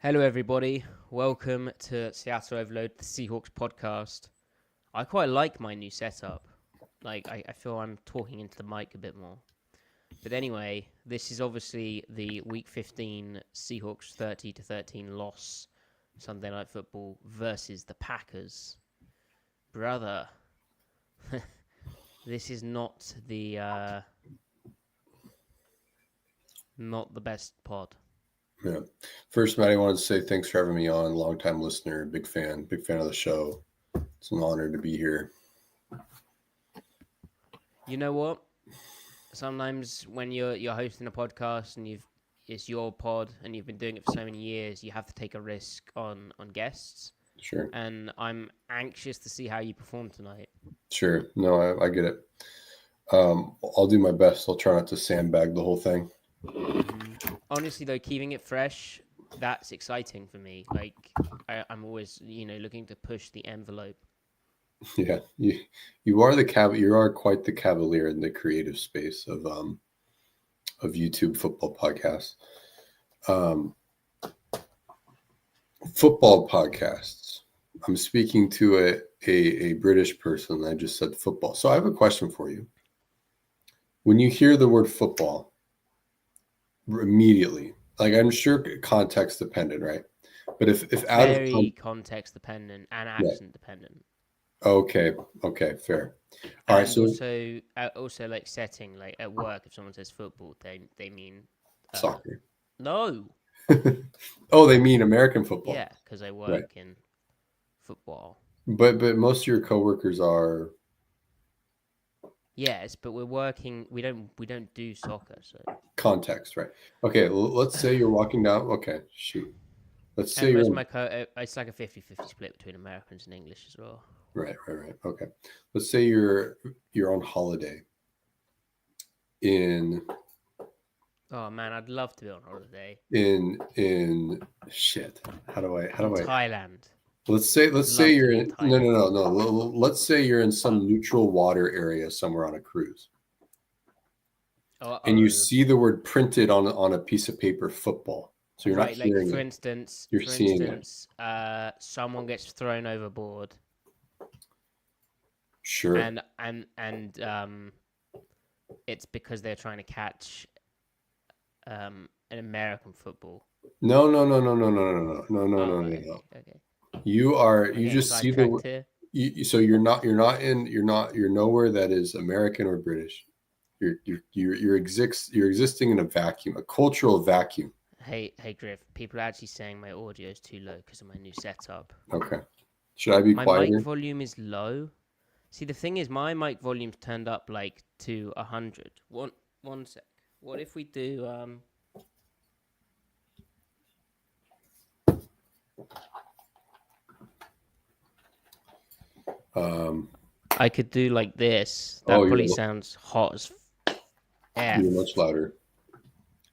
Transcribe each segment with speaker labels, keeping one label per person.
Speaker 1: Hello, everybody. Welcome to Seattle Overload, the Seahawks podcast. I quite like my new setup. I feel I'm talking into the mic a bit more. But anyway, this is obviously the Week 15 Seahawks 30-13 loss, Sunday Night Football versus the Packers. Brother, this is not the best pod.
Speaker 2: Yeah. First, Matty, I wanted to say thanks for having me on. Long-time listener, big fan of the show. It's an honor to be here.
Speaker 1: You know what? Sometimes when you're hosting a podcast and it's your pod and you've been doing it for so many years, you have to take a risk on guests.
Speaker 2: Sure.
Speaker 1: And I'm anxious to see how you perform tonight.
Speaker 2: Sure. No, I get it. I'll do my best. I'll try not to sandbag the whole thing.
Speaker 1: Honestly, though, keeping it fresh, that's exciting for me. I'm always, looking to push the envelope.
Speaker 2: Yeah, you are quite the cavalier in the creative space of YouTube football podcasts. Football podcasts. I'm speaking to a British person. I just said football. So I have a question for you. When you hear the word football, immediately, like I'm sure context dependent, right? But if out of
Speaker 1: Very context dependent and accent dependent.
Speaker 2: Okay, fair. All right, so
Speaker 1: also like setting, like at work, if someone says football, they mean
Speaker 2: soccer.
Speaker 1: No.
Speaker 2: Oh, they mean American football.
Speaker 1: Yeah, because I work in football.
Speaker 2: But most of your coworkers are.
Speaker 1: Yes, but we're working. We don't do soccer, so
Speaker 2: Context, right? Okay, let's say you're walking down. Okay, shoot. Let's say
Speaker 1: most of my it's like a 50-50 split between Americans and English as well.
Speaker 2: Right. Okay. Let's say you're on holiday in.
Speaker 1: Oh man, I'd love to be on holiday.
Speaker 2: In shit. How do I?
Speaker 1: Thailand.
Speaker 2: Let's say you're in. No. Let's say you're in some neutral water area somewhere on a cruise. And you see the word printed on a piece of paper, football. So you're not hearing
Speaker 1: for
Speaker 2: it.
Speaker 1: instance,
Speaker 2: You're seeing it.
Speaker 1: Someone gets thrown overboard.
Speaker 2: Sure.
Speaker 1: And it's because they're trying to catch an American football.
Speaker 2: No.
Speaker 1: Okay.
Speaker 2: You just see the. So you're nowhere that is American or British. You're existing in a vacuum, a cultural vacuum.
Speaker 1: Hey, Griff. People are actually saying my audio is too low because of my new setup.
Speaker 2: Okay. Should I be quieter?
Speaker 1: My mic volume is low. See, the thing is, my mic volume's turned up like to 100. One sec. What if we do I could do like this. That probably sounds hot as F.
Speaker 2: You're much louder.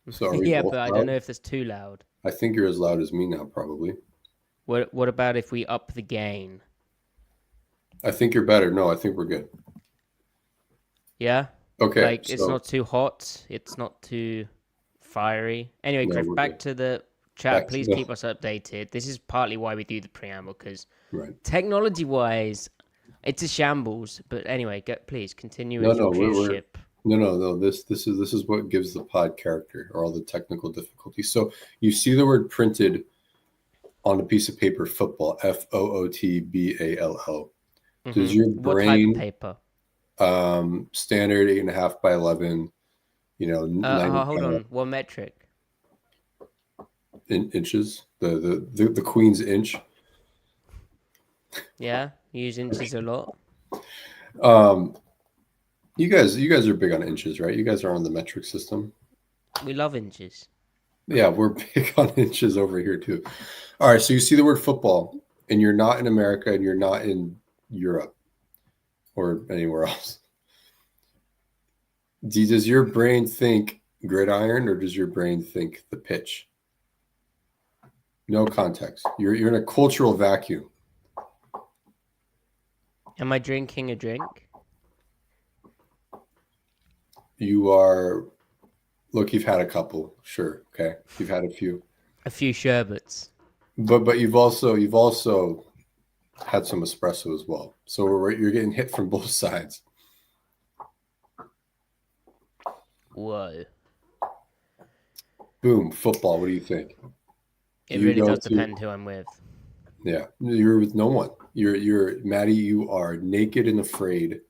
Speaker 2: So
Speaker 1: yeah, but I don't know if that's too loud.
Speaker 2: I think you're as loud as me now, probably.
Speaker 1: What about if we up the gain?
Speaker 2: I think you're better. No, I think we're good.
Speaker 1: Yeah?
Speaker 2: Okay.
Speaker 1: Like, it's not too hot. It's not too fiery. Anyway, Griff, back to the chat. Please keep us updated. This is partly why we do the preamble, because technology-wise, it's a shambles. But anyway, please continue with your cruise ship.
Speaker 2: No. This is what gives the pod character, or all the technical difficulties. So you see the word printed on a piece of paper, football, FOOTBALL. Does your brain?
Speaker 1: What type of paper?
Speaker 2: Standard 8.5 by 11.
Speaker 1: Hold on. What metric?
Speaker 2: Inches. The Queen's inch.
Speaker 1: Yeah, you use inches a lot.
Speaker 2: You guys are big on inches, right? You guys are on the metric system.
Speaker 1: We love inches.
Speaker 2: Yeah, we're big on inches over here too. All right, so you see the word football, and you're not in America, and you're not in Europe or anywhere else. Does your brain think gridiron, or does your brain think the pitch? No context. You're in a cultural vacuum.
Speaker 1: Am I drinking a drink?
Speaker 2: You are. Look, you've had a couple. Sure. Okay. You've had a few.
Speaker 1: A few sherbets.
Speaker 2: But you've also had some espresso as well. So you're getting hit from both sides.
Speaker 1: Whoa.
Speaker 2: Boom, football. What do you think?
Speaker 1: It really does depend who I'm with.
Speaker 2: Yeah, you're with no one. You're Matty. You are naked and afraid.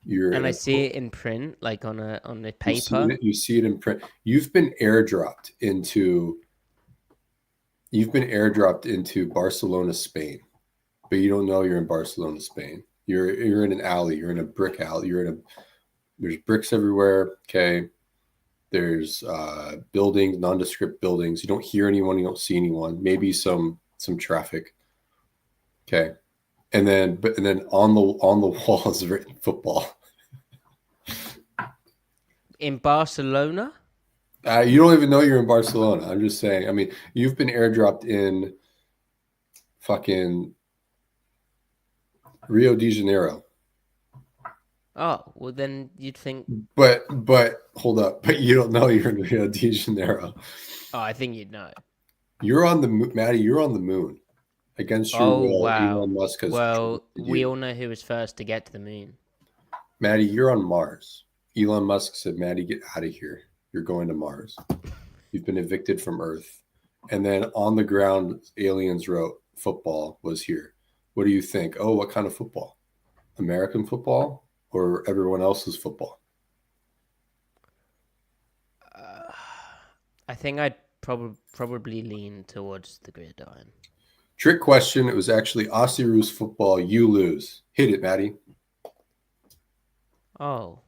Speaker 1: And I see it in print, like on the paper.
Speaker 2: You see it in print. You've been airdropped into Barcelona, Spain, but you don't know you're in Barcelona, Spain. You're in an alley. You're in a brick alley. There's bricks everywhere. Okay. There's buildings, nondescript buildings. You don't hear anyone. You don't see anyone. Maybe some traffic. Okay. And then on the wall is written football.
Speaker 1: In Barcelona?
Speaker 2: You don't even know you're in Barcelona. I'm just saying. I mean, you've been airdropped in fucking Rio de Janeiro.
Speaker 1: Oh, well then you'd think.
Speaker 2: But hold up. But you don't know you're in Rio de Janeiro.
Speaker 1: Oh, I think you'd know.
Speaker 2: You're on the Matty. You're on the moon. Against your will,
Speaker 1: wow.
Speaker 2: Elon Musk has.
Speaker 1: Well, we all know who was first to get to the moon.
Speaker 2: Matty, you're on Mars. Elon Musk said, Matty, get out of here. You're going to Mars. You've been evicted from Earth. And then on the ground, aliens wrote, football was here. What do you think? Oh, what kind of football? American football or everyone else's football?
Speaker 1: I think I'd probably lean towards the gridiron.
Speaker 2: Trick question. It was actually Aussie Roos football. You lose. Hit it, Matty.
Speaker 1: Oh.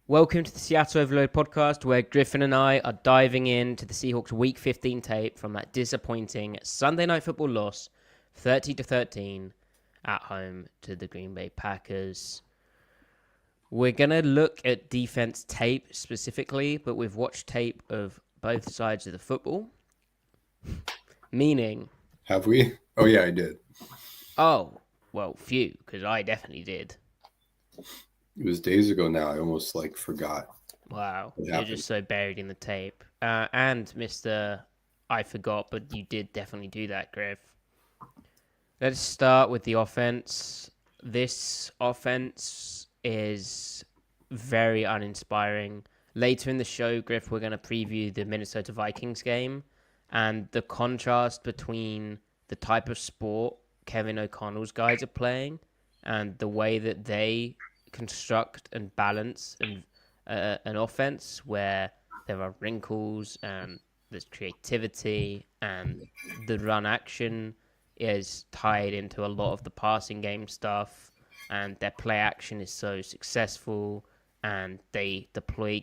Speaker 1: Welcome to the Seattle Overload podcast, where Griffin and I are diving into the Seahawks Week 15 tape from that disappointing Sunday Night Football loss, 30-13, at home to the Green Bay Packers. We're going to look at defense tape specifically, but we've watched tape of both sides of the football. Meaning...
Speaker 2: Have we? Oh, yeah, I did.
Speaker 1: Oh, well, few, because I definitely did.
Speaker 2: It was days ago now. I almost forgot.
Speaker 1: Wow. You're just so buried in the tape. And Mr. I forgot, but you did definitely do that, Griff. Let's start with the offense. This offense is very uninspiring. Later in the show, Griff, we're going to preview the Minnesota Vikings game. And the contrast between the type of sport Kevin O'Connell's guys are playing and the way that they construct and balance an offense where there are wrinkles and there's creativity and the run action is tied into a lot of the passing game stuff, and their play action is so successful, and they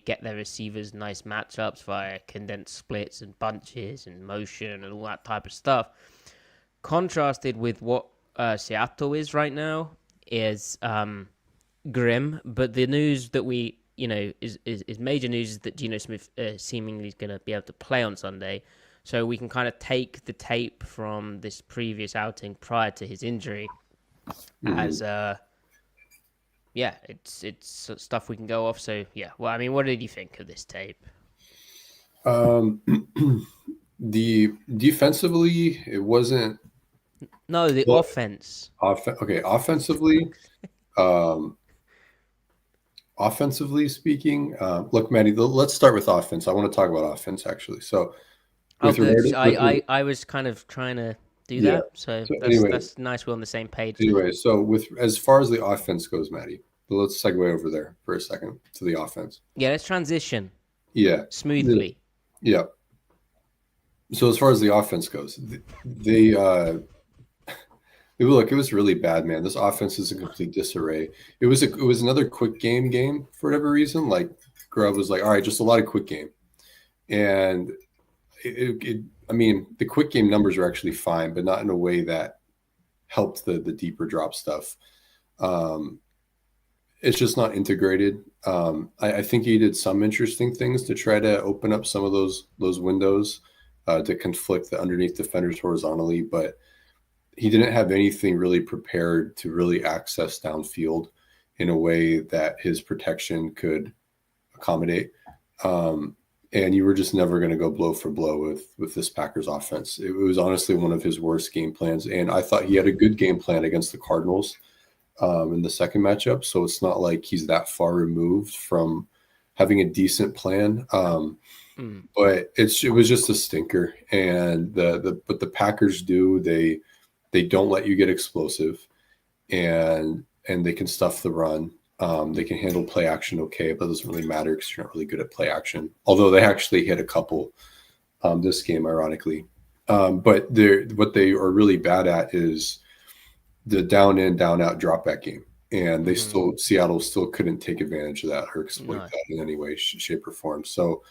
Speaker 1: get their receivers nice matchups via condensed splits and bunches and motion and all that type of stuff. Contrasted with what Seattle is right now is grim, but the news that is major news is that Geno Smith seemingly is going to be able to play on Sunday, so we can kind of take the tape from this previous outing prior to his injury as it's stuff we can go off. So yeah, well, I mean, what did you think of this tape?
Speaker 3: The defensively, it wasn't.
Speaker 1: No, the offense.
Speaker 3: Okay, offensively. Offensively speaking, look, Matty, let's start with offense. I want to talk about offense, actually. So,
Speaker 1: I was kind of trying to do that. So that's nice. We're on the same page.
Speaker 3: Anyway, so as far as the offense goes, Matty, let's segue over there for a second to the offense.
Speaker 1: Yeah, let's transition.
Speaker 3: Yeah.
Speaker 1: Smoothly.
Speaker 3: Yeah. So as far as the offense goes, they look, it was really bad, man. This offense is a complete disarray. It was another quick game for whatever reason. Like Grubb was like, all right, just a lot of quick game. And I mean, the quick game numbers are actually fine, but not in a way that helped the deeper drop stuff. It's just not integrated. I think he did some interesting things to try to open up some of those windows.
Speaker 2: to conflict the underneath defenders horizontally, but he didn't have anything really prepared to really access downfield in a way that his protection could accommodate. And you were just never going to go blow for blow with this Packers offense. It was honestly one of his worst game plans. And I thought he had a good game plan against the Cardinals in the second matchup. So it's not like he's that far removed from having a decent plan. But it was just a stinker. And what the Packers do, they don't let you get explosive, and they can stuff the run. They can handle play action okay, but it doesn't really matter because you're not really good at play action. Although they actually hit a couple this game, ironically. But what they are really bad at is the down in, down out drop back game. And they Seattle still couldn't take advantage of that or exploit that in any way, shape, or form. So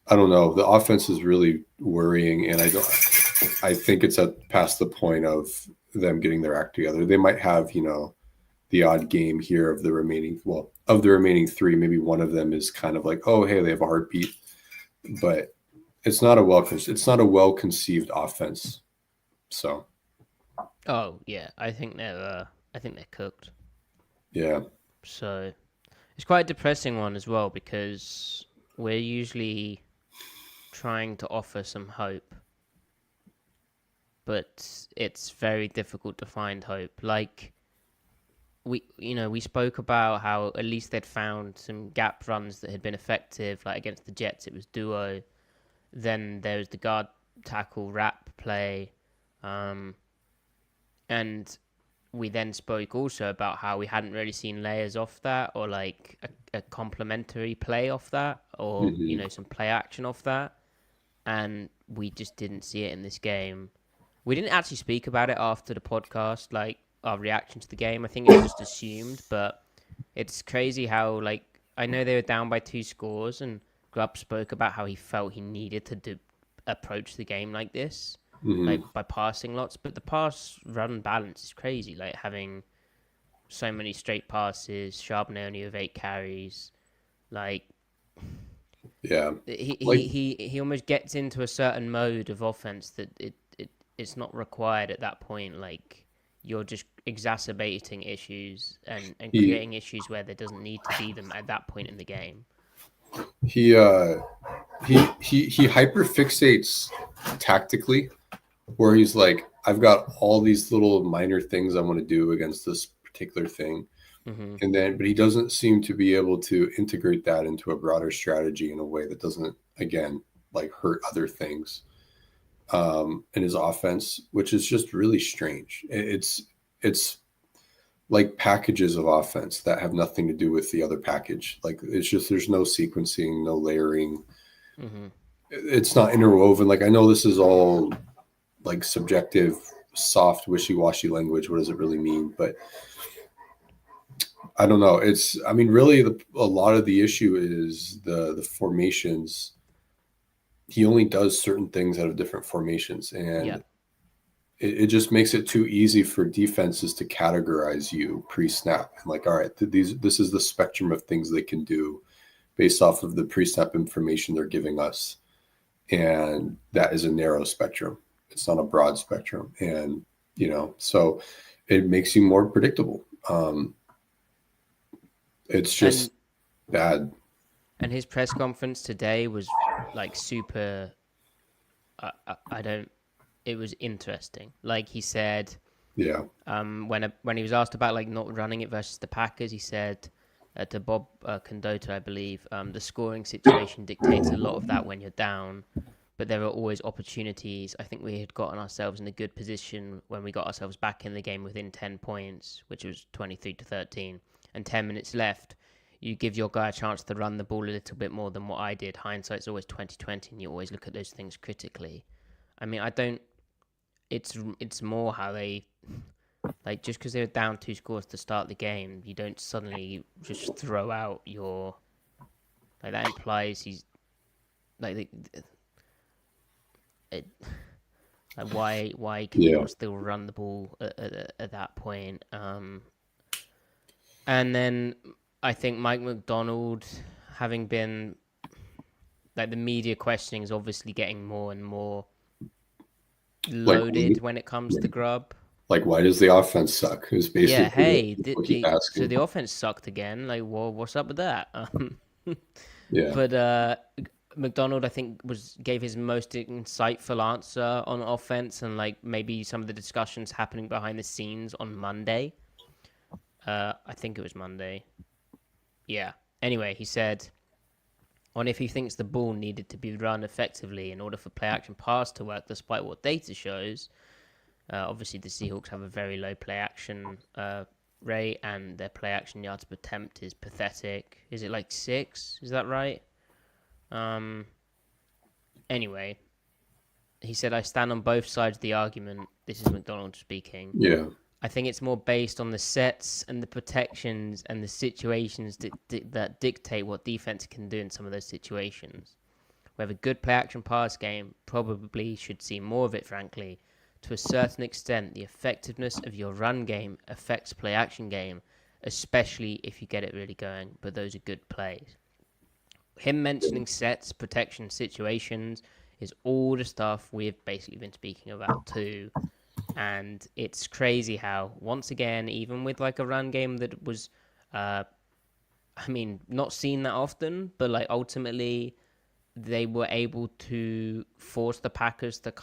Speaker 2: I don't know. The offense is really worrying, and I think it's past the point of them getting their act together. They might have, the odd game here of the remaining three. Maybe one of them is kind of like, oh, hey, they have a heartbeat, but it's not a well conceived offense. So.
Speaker 1: Oh yeah, I think they're cooked.
Speaker 2: Yeah.
Speaker 1: So it's quite a depressing one as well because we're usually trying to offer some hope, but it's very difficult to find hope. Like we spoke about how at least they'd found some gap runs that had been effective. Like against the Jets, it was duo. Then there was the guard tackle wrap play, and we then spoke also about how we hadn't really seen layers off that, or like a complementary play off that, or some play action off that, and we just didn't see it in this game. We didn't actually speak about it after the podcast, like our reaction to the game. I think it was just assumed, but it's crazy how, like, I know they were down by 2 scores, and Grubb spoke about how he felt he needed to approach the game like this, like by passing lots, but the pass run balance is crazy, like having so many straight passes, Charbonnet only with 8 carries, like he almost gets into a certain mode of offense that it's not required at that point. Like you're just exacerbating issues and creating issues where there doesn't need to be them at that point in the game.
Speaker 2: He hyperfixates tactically, where he's like, I've got all these little minor things I want to do against this particular thing. But he doesn't seem to be able to integrate that into a broader strategy in a way that doesn't, again, like hurt other things in his offense, which is just really strange. It's like packages of offense that have nothing to do with the other package. Like it's just, there's no sequencing, no layering. It's not interwoven. Like I know this is all like subjective, soft, wishy-washy language. What does it really mean? But I don't know. Really a lot of the issue is the formations. He only does certain things out of different formations, and it just makes it too easy for defenses to categorize you pre-snap. And like, all right, this is the spectrum of things they can do based off of the pre-snap information they're giving us. And that is a narrow spectrum. It's not a broad spectrum. And, so it makes you more predictable. It's just bad.
Speaker 1: And his press conference today was like super, it was interesting. Like he said, when he was asked about like not running it versus the Packers, he said to Bob Condotta, I believe, the scoring situation dictates a lot of that when you're down, but there are always opportunities. I think we had gotten ourselves in a good position when we got ourselves back in the game within 10 points, which was 23-13, and 10 minutes left. You give your guy a chance to run the ball a little bit more than what I did. Hindsight's always 20/20, and you always look at those things critically. I mean, it's more how they, like, just because they were down 2 scores to start the game, you don't suddenly just throw out your, like, that implies he's, like, why can you not still run the ball at that point? And then I think Mike McDonald, having been like the media questioning is obviously getting more and more loaded when it comes to Grubb.
Speaker 3: Like, why does the offense suck? Is basically
Speaker 1: so the offense sucked again. Like, well, what's up with that?
Speaker 3: Yeah.
Speaker 1: But McDonald, I think, gave his most insightful answer on offense and like maybe some of the discussions happening behind the scenes on Monday. I think it was Monday. Yeah. Anyway, he said on if he thinks the ball needed to be run effectively in order for play action pass to work, despite what data shows. Obviously, the Seahawks have a very low play action rate, and their play action yards per attempt is pathetic. Is it like 6? Is that right? Anyway, he said, I stand on both sides of the argument. This is McDonald speaking.
Speaker 3: Yeah.
Speaker 1: I think it's more based on the sets and the protections and the situations that dictate what defense can do in some of those situations. We have a good play action pass game, probably should see more of it, frankly. To a certain extent, the effectiveness of your run game affects play action game, especially if you get it really going, but those are good plays. Him mentioning sets, protection, situations is all the stuff we've basically been speaking about too. And it's crazy how, once again, even with like a run game that was, not seen that often, but like ultimately they were able to force the Packers to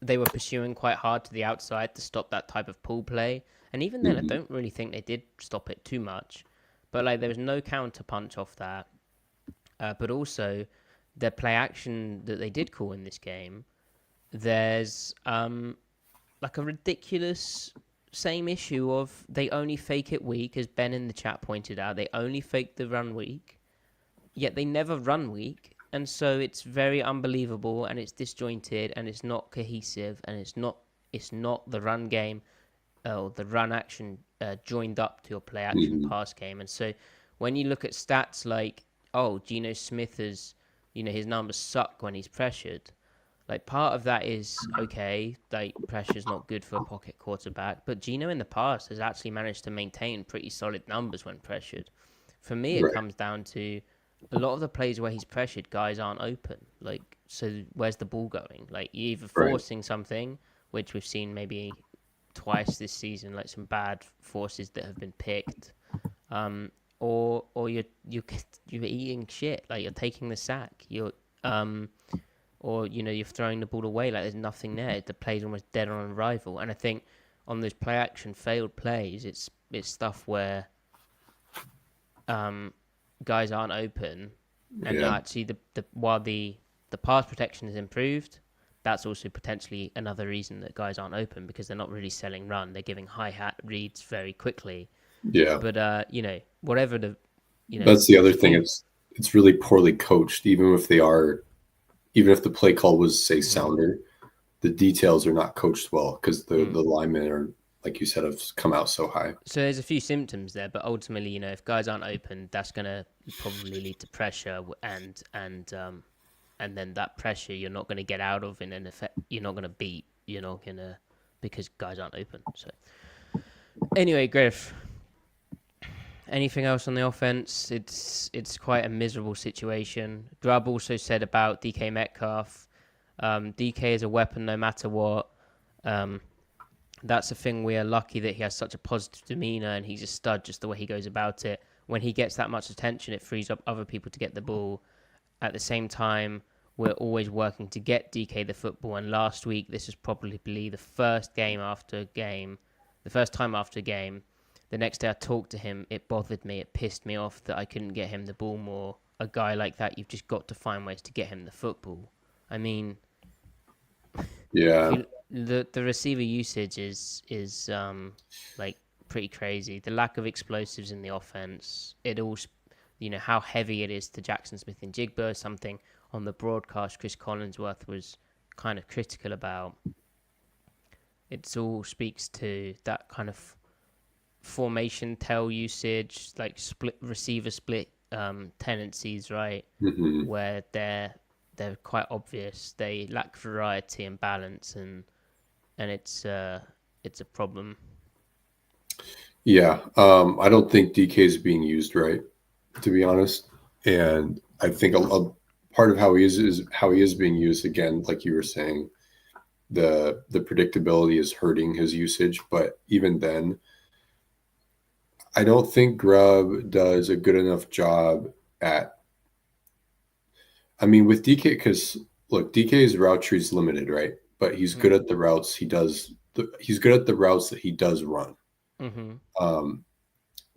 Speaker 1: they were pursuing quite hard to the outside to stop that type of pull play. And even then, I don't really think they did stop it too much. But like there was no counter punch off that. But also, the play action that they did call in this game, there's like a ridiculous same issue of they only fake it weak, as Ben in the chat pointed out. They only fake the run weak, yet they never run weak. And so it's very unbelievable, and it's disjointed, and it's not cohesive, and it's not the run game or the run action joined up to your play action pass game. And so when you look at stats like, Geno Smith his numbers suck when he's pressured. Like part of that is okay, like pressure's not good for a pocket quarterback, but Geno in the past has actually managed to maintain pretty solid numbers when pressured. For me, it comes down to a lot of the plays where he's pressured, guys aren't open. Like, so where's the ball going? Like, you're either forcing something, which we've seen maybe twice this season, like some bad forces that have been picked, or you're eating shit. Like you're taking the sack. Or you're throwing the ball away. Like there's nothing there. The play's almost dead on arrival. And I think on those play action failed plays, it's stuff where guys aren't open, and actually while the pass protection has improved, that's also potentially another reason that guys aren't open, because they're not really selling run. They're giving hi-hat reads very quickly.
Speaker 3: Yeah.
Speaker 1: But whatever
Speaker 3: that's the other thing. It's really poorly coached. Even if the play call was say sounder, the details are not coached well because the linemen are, like you said, have come out so high.
Speaker 1: So there's a few symptoms there, but ultimately, if guys aren't open, that's going to probably lead to pressure, and then that pressure you're not going to get out of in an effect. You're not going to beat. You're not going to, because guys aren't open. So anyway, Griff, anything else on the offense? It's quite a miserable situation. Grubb also said about DK Metcalf, DK is a weapon no matter what. That's the thing. We are lucky that he has such a positive demeanor, and he's a stud just the way he goes about it. When he gets that much attention, it frees up other people to get the ball. At the same time, we're always working to get DK the football. And last week, this was probably the first time after a game. The next day I talked to him, it bothered me, it pissed me off that I couldn't get him the ball more. A guy like that, you've just got to find ways to get him the football. I mean,
Speaker 3: yeah,
Speaker 1: the receiver usage is like pretty crazy. The lack of explosives in the offense, it all, how heavy it is to Jackson Smith and Jigba, something on the broadcast Chris Collinsworth was kind of critical about. It all speaks to that kind of formation tail usage, like receiver split tendencies, right? Where they're quite obvious. They lack variety and balance, and it's a problem.
Speaker 3: Yeah, I don't think DK is being used right, to be honest. And I think a part of how he is how he is being used, again, like you were saying, the predictability is hurting his usage. But even then, I don't think Grubb does a good enough job at. I mean, with DK, because look, DK's route tree is limited, right? But he's good at the routes he does. He's good at the routes that he does run.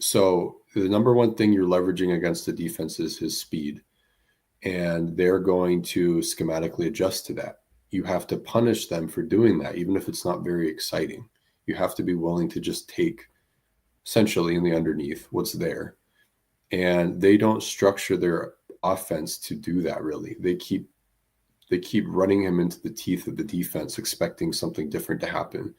Speaker 3: So the number one thing you're leveraging against the defense is his speed, and they're going to schematically adjust to that. You have to punish them for doing that, even if it's not very exciting. You have to be willing to just take essentially in the underneath what's there. And they don't structure their offense to do that really. They keep running him into the teeth of the defense, expecting something different to happen.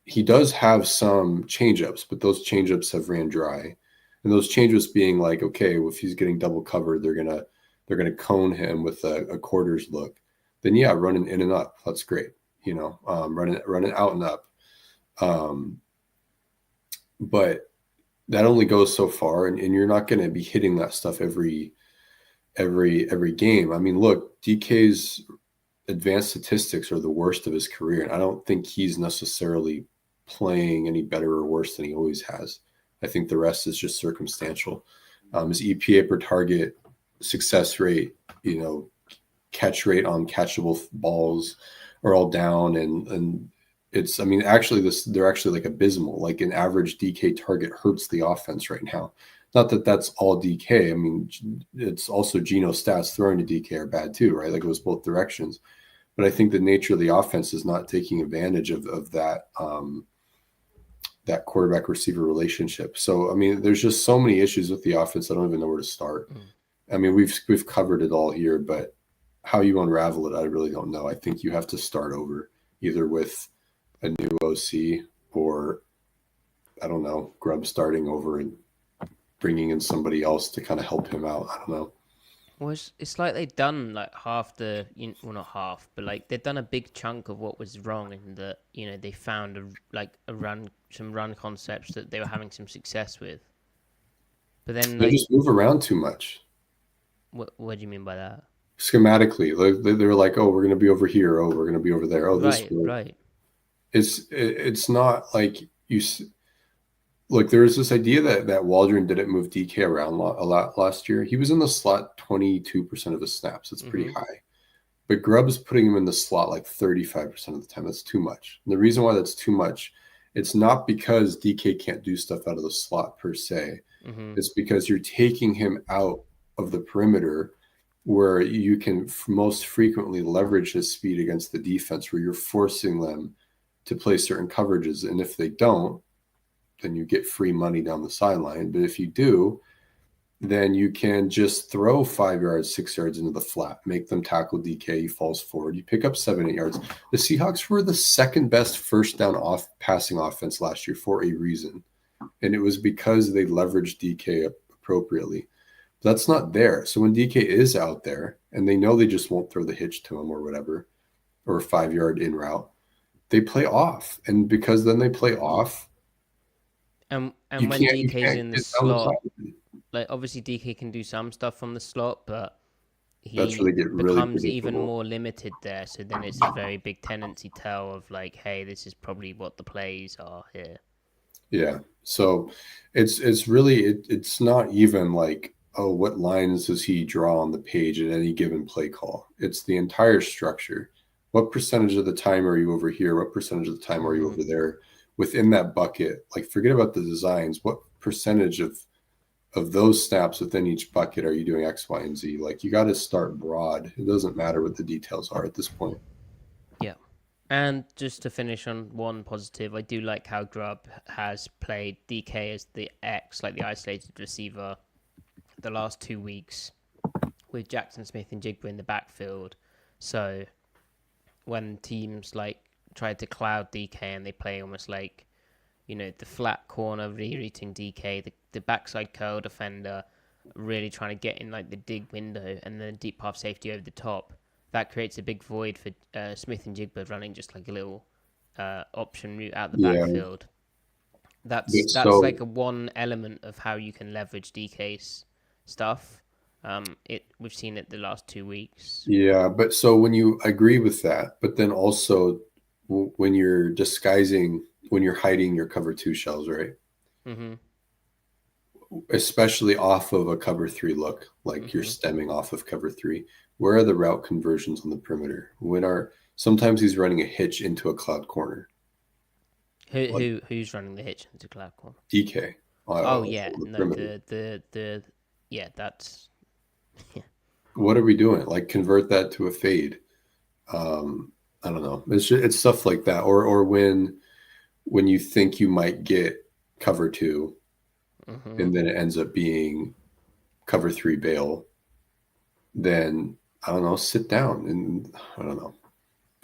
Speaker 3: He does have some changeups, but those changeups have ran dry. And those changes being like, okay, well, if he's getting double covered, they're gonna cone him with a quarters look. Then yeah, running in and up, that's great. Running out and up. But that only goes so far, and you're not going to be hitting that stuff every game. I mean, look, DK's advanced statistics are the worst of his career, and I don't think he's necessarily playing any better or worse than he always has. I think the rest is just circumstantial. His EPA per target, success rate, catch rate on catchable balls are all down, and it's, I mean, actually they're actually like abysmal. Like an average DK target hurts the offense right now. Not that that's all DK. I mean, it's also Geno stats throwing to DK are bad too, right? Like it was both directions. But I think the nature of the offense is not taking advantage of that that quarterback receiver relationship. So, I mean, there's just so many issues with the offense. I don't even know where to start. I mean, we've covered it all here, but how you unravel it, I really don't know. I think you have to start over, either with a new OC or, I don't know, Grubb starting over and bringing in somebody else to kind of help him out. I don't know.
Speaker 1: Well, it's like they've done like half the, well, not half, but like they've done a big chunk of what was wrong, and that they found some run concepts that they were having some success with. But then
Speaker 3: they just move around too much.
Speaker 1: What do you mean by that?
Speaker 3: Schematically, they're like, oh, we're going to be over here. Oh, we're going to be over there. Oh, this way.
Speaker 1: Right.
Speaker 3: It's not like you look. There was this idea that Waldron didn't move DK around a lot last year. He was in the slot 22% of his snaps. That's pretty high. But Grubb's putting him in the slot like 35% of the time. That's too much. And the reason why that's too much, it's not because DK can't do stuff out of the slot per se. It's because you're taking him out of the perimeter where you can most frequently leverage his speed against the defense, where you're forcing them to play certain coverages. And if they don't, then you get free money down the sideline. But if you do, then you can just throw 5 yards, 6 yards into the flat, make them tackle DK, he falls forward, you pick up 7, 8 yards. The Seahawks were the second best first down passing offense last year for a reason. And it was because they leveraged DK appropriately. That's not there. So when DK is out there and they know they just won't throw the hitch to him or whatever, or a 5 yard in route, they play off. And because then they play off.
Speaker 1: And when DK's in the slot, like obviously DK can do some stuff from the slot, but he becomes even more limited there. So then it's a very big tendency tell of like, hey, this is probably what the plays are here.
Speaker 3: Yeah. So it's really, it's not even like, oh, what lines does he draw on the page at any given play call? It's the entire structure. What percentage of the time are you over here? What percentage of the time are you over there? Within that bucket, like forget about the designs. What percentage of those snaps within each bucket are you doing X, Y, and Z? Like you got to start broad. It doesn't matter what the details are at this point.
Speaker 1: Yeah. And just to finish on one positive, I do like how Grubb has played DK as the X, like the isolated receiver, the last 2 weeks with Jackson Smith and Jigba in the backfield. So when teams like try to cloud DK and they play almost like, the flat corner rerouting DK, the backside curl defender really trying to get in like the dig window and then deep half safety over the top, that creates a big void for Smith and Jigba running just like a little option route out the backfield. That's like a one element of how you can leverage DK's stuff. We've seen it the last 2 weeks.
Speaker 2: Yeah, but so when you agree with that, but then also when you're when you're hiding your cover 2 shells, right?
Speaker 1: Mm-hmm.
Speaker 2: Especially off of a cover 3 look, like you're stemming off of cover 3. Where are the route conversions on the perimeter? Sometimes he's running a hitch into a cloud corner.
Speaker 1: Who's running the hitch into cloud corner?
Speaker 2: DK.
Speaker 1: Oh yeah, no,
Speaker 2: perimeter.
Speaker 1: yeah, that's yeah.
Speaker 2: What are we doing? Like convert that to a fade. I don't know. It's stuff like that, or when you think you might get cover 2, and then it ends up being cover 3 bail. Then I don't know. Sit down and I don't know.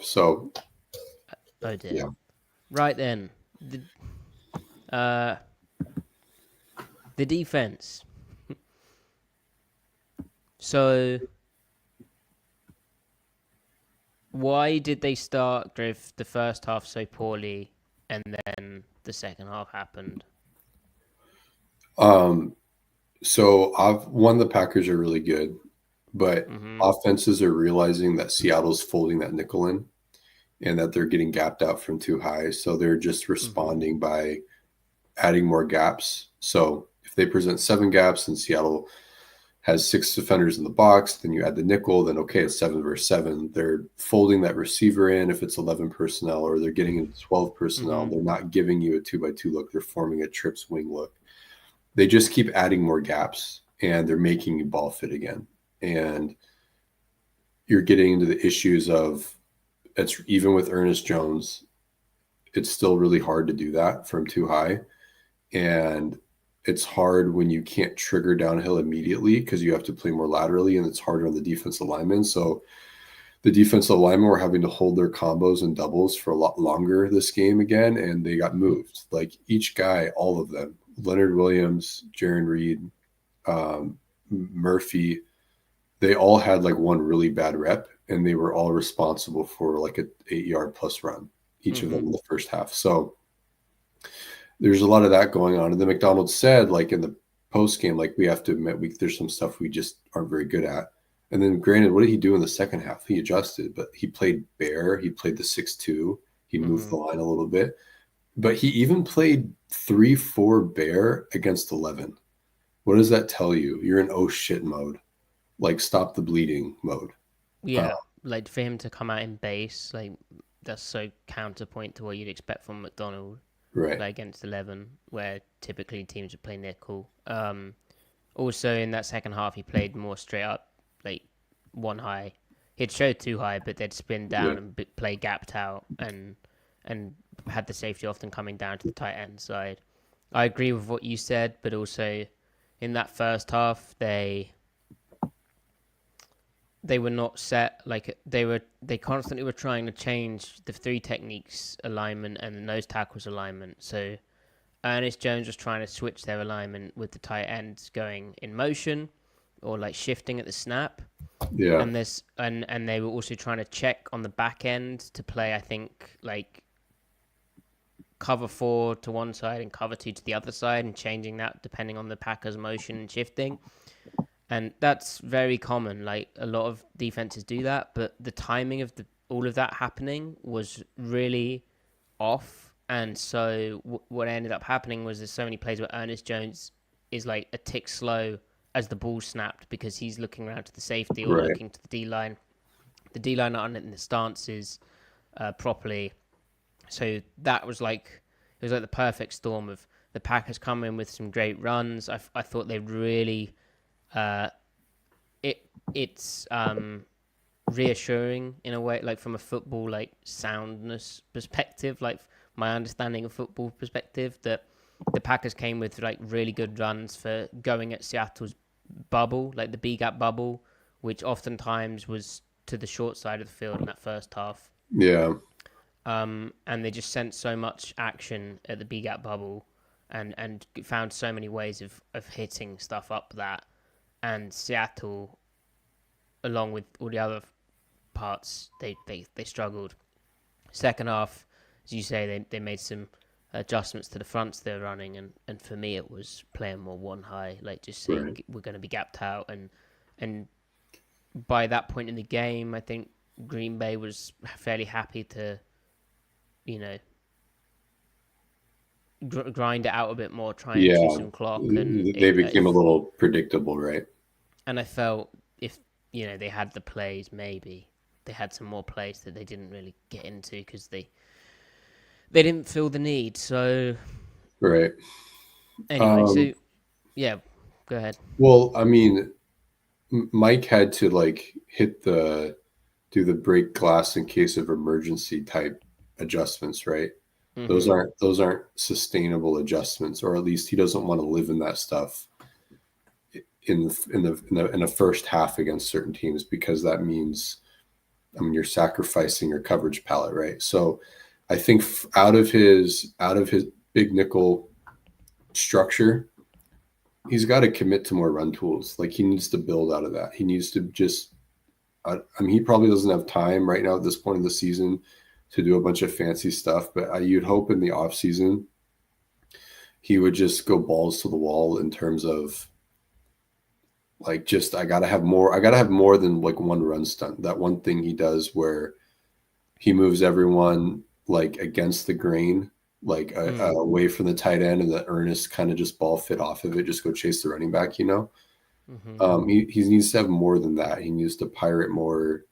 Speaker 2: So.
Speaker 1: Oh dear.
Speaker 2: Yeah.
Speaker 1: Right then, the defense. So, why did they start Griff the first half so poorly, and then the second half happened?
Speaker 2: So the Packers are really good, but offenses are realizing that Seattle's folding that nickel in, and that they're getting gapped out from too high. So they're just responding by adding more gaps. So if they present 7 gaps and Seattle has 6 defenders in the box, then you add the nickel, then okay, it's 7 versus 7. They're folding that receiver in if it's 11 personnel, or they're getting into 12 personnel. They're not giving you a 2x2 look. They're forming a trips wing look. They just keep adding more gaps, and they're making you ball fit again. And you're getting into the issues of, it's even with Ernest Jones, it's still really hard to do that from too high. And it's hard when you can't trigger downhill immediately because you have to play more laterally, and it's harder on the defensive linemen. So the defensive linemen were having to hold their combos and doubles for a lot longer this game again, and they got moved. Like each guy, all of them, Leonard Williams, Jaron Reed, Murphy, they all had like one really bad rep, and they were all responsible for like a 8-yard plus run, each of them in the first half. So there's a lot of that going on. And then McDonald said, like in the post game, like we have to admit there's some stuff we just aren't very good at. And then granted, what did he do in the second half? He adjusted, but he played bear. He played the 6-2. He moved the line a little bit, but he even played 3-4 bear against 11. What does that tell you? You're in oh shit mode, like stop the bleeding mode.
Speaker 1: Yeah, like for him to come out in base, like that's so counterpoint to what you'd expect from McDonald.
Speaker 2: Right.
Speaker 1: Like against 11, where typically teams would play nickel. Also, in that second half, he played more straight up, like 1 high. He'd show 2 high, but they'd spin down and play gapped out, and had the safety often coming down to the tight end side. I agree with what you said, but also in that first half, they were not set. Like they constantly were trying to change the 3 techniques alignment and the nose tackles alignment. So Ernest Jones was trying to switch their alignment with the tight ends going in motion or like shifting at the snap.
Speaker 2: Yeah.
Speaker 1: And they were also trying to check on the back end to play, I think, like cover 4 to one side and cover 2 to the other side, and changing that depending on the Packers' motion and shifting. And that's very common. Like a lot of defenses do that, but the timing of all of that happening was really off. And so what ended up happening was there's so many plays where Ernest Jones is like a tick slow as the ball snapped because he's looking around to the safety or looking to the D-line. The D-line aren't in the stances properly. So that was like, it was like the perfect storm of the Packers come in with some great runs. I thought they really... it's reassuring in a way, like from a football like soundness perspective, like my understanding of football perspective, that the Packers came with like really good runs for going at Seattle's bubble, like the B gap bubble, which oftentimes was to the short side of the field in that first half.
Speaker 2: Yeah.
Speaker 1: And they just sent so much action at the B gap bubble, and found so many ways of hitting stuff up that. And Seattle, along with all the other parts, they struggled. Second half, as you say, they made some adjustments to the fronts they're running, and for me it was playing more 1 high, like just saying we're going to be gapped out, and And by that point in the game, I think Green Bay was fairly happy to, grind it out a bit more, try and chew some clock, and
Speaker 3: they became a little predictable, right?
Speaker 1: And I felt if they had the plays, maybe they had some more plays that they didn't really get into because they didn't feel the need. So
Speaker 3: right.
Speaker 1: Anyway, so yeah, go ahead.
Speaker 3: Well, I mean, Mike had to do the break glass in case of emergency type adjustments, right? Mm-hmm. Those aren't sustainable adjustments, or at least he doesn't want to live in that stuff in the first half against certain teams, because that means, you're sacrificing your coverage palette, right? So I think out of his big nickel structure, he's got to commit to more run tools. Like, he needs to build out of that. He needs to just, he probably doesn't have time right now at this point in the season to do a bunch of fancy stuff, but you'd hope in the off season he would just go balls to the wall in terms of I gotta have more than one run stunt. That one thing he does where he moves everyone against the grain, away from the tight end, and the Ernest kind of just ball fit off of it, just go chase the running back, Mm-hmm. He needs to have more than that. He needs to pirate more,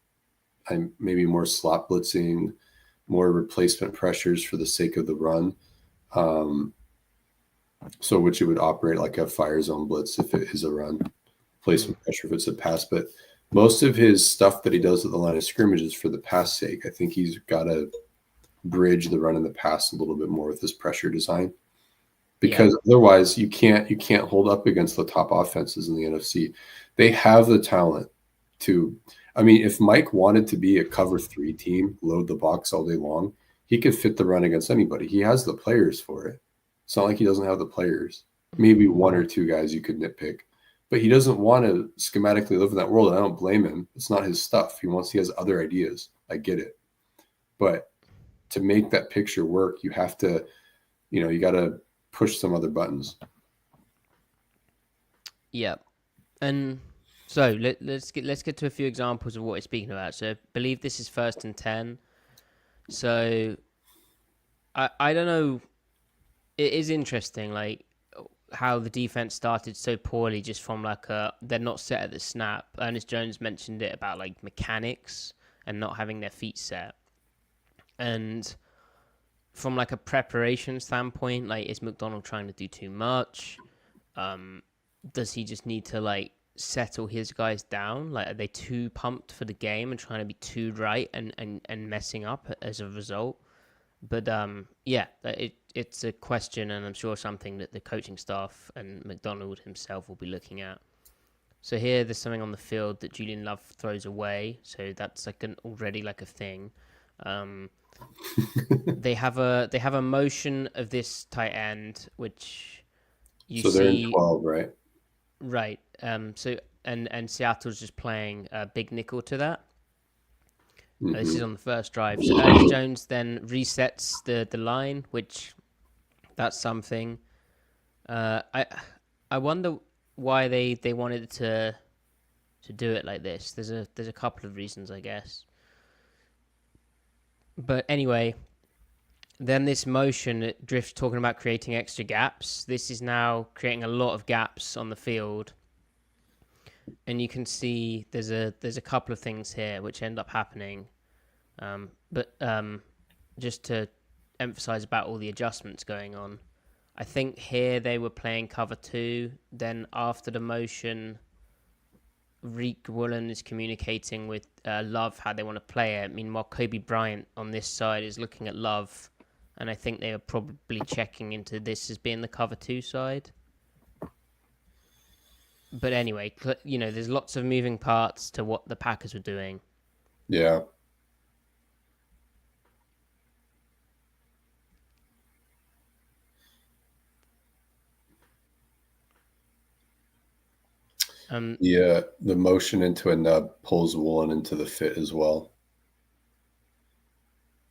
Speaker 3: and maybe more slot blitzing, more replacement pressures for the sake of the run. So which it would operate like a fire zone blitz if it is a run, placement pressure if it's a pass. But most of his stuff that he does at the line of scrimmage is for the pass sake. I think he's got to bridge the run and the pass a little bit more with his pressure design, because otherwise you can't hold up against the top offenses in the NFC. They have the talent to. If Mike wanted to be a cover 3 team, load the box all day long, he could fit the run against anybody. He has the players for it. It's not like he doesn't have the players. Maybe one or two guys you could nitpick, but he doesn't want to schematically live in that world. And I don't blame him. It's not his stuff. He has other ideas. I get it. But to make that picture work, you have to, you got to push some other buttons.
Speaker 1: Yeah. And so let's get to a few examples of what he's speaking about. So I believe this is 1st and 10. So I don't know. It is interesting, how the defense started so poorly, just from they're not set at the snap. Ernest Jones mentioned it about mechanics and not having their feet set. And from a preparation standpoint, is McDonald trying to do too much? Does he just need to settle his guys down? Are they too pumped for the game and trying to be too right and messing up as a result? But it's a question, and I'm sure something that the coaching staff and McDonald himself will be looking at. So here there's something on the field that Julian Love throws away, so that's already a thing. They have a motion of this tight end, which you see.
Speaker 3: So they're in 12, right?
Speaker 1: Right. So and Seattle's just playing big nickel to that. Mm-hmm. This is on the first drive. So Ernest Jones then resets the line, which that's something. I wonder why they wanted to do it like this. There's a couple of reasons, I guess. But anyway, then this motion, Drift's talking about creating extra gaps. This is now creating a lot of gaps on the field. And you can see there's a couple of things here which end up happening. But just to emphasize about all the adjustments going on, I think here they were playing cover 2. Then after the motion, Reek Woolen is communicating with Love how they want to play it. Meanwhile, Kobe Bryant on this side is looking at Love, and I think they are probably checking into this as being the cover 2 side. But anyway, there's lots of moving parts to what the Packers were doing.
Speaker 3: Yeah. The motion into a nub pulls Woolen into the fit as well.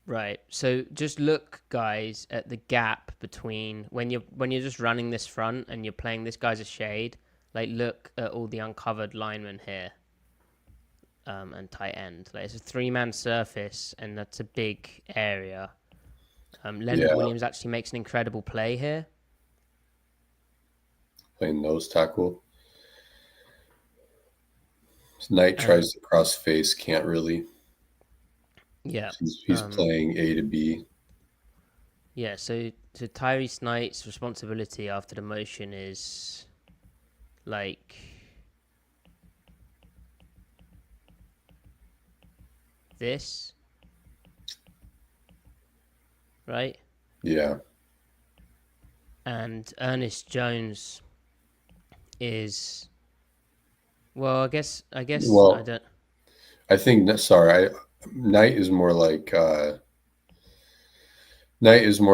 Speaker 1: Right. So just look, guys, at the gap between when you're just running this front and you're playing this guy's a shade. Like, look at all the uncovered linemen here, and tight end. Like, it's a 3-man surface, and that's a big area. Leonard Williams actually makes an incredible play here.
Speaker 3: Playing nose tackle. Knight tries to cross face, can't really.
Speaker 1: Yeah.
Speaker 3: He's playing A to B.
Speaker 1: Yeah, so Tyrese Knight's responsibility after the motion is like this, right?
Speaker 3: Yeah.
Speaker 1: And Ernest Jones is, well, I guess
Speaker 3: Well,
Speaker 1: I don't.
Speaker 3: I think Knight is more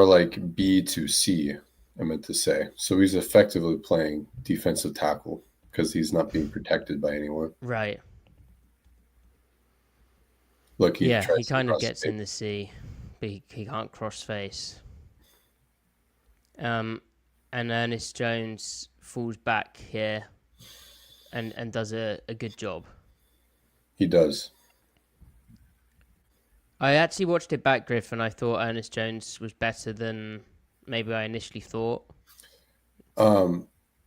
Speaker 3: like B to C. I meant to say. So he's effectively playing defensive tackle because he's not being protected by anyone.
Speaker 1: Right.
Speaker 3: Look,
Speaker 1: he kind of gets in the C, but he can't cross face. And Ernest Jones falls back here and does a good job.
Speaker 3: He does.
Speaker 1: I actually watched it back, Griff, and I thought Ernest Jones was better than maybe I initially thought.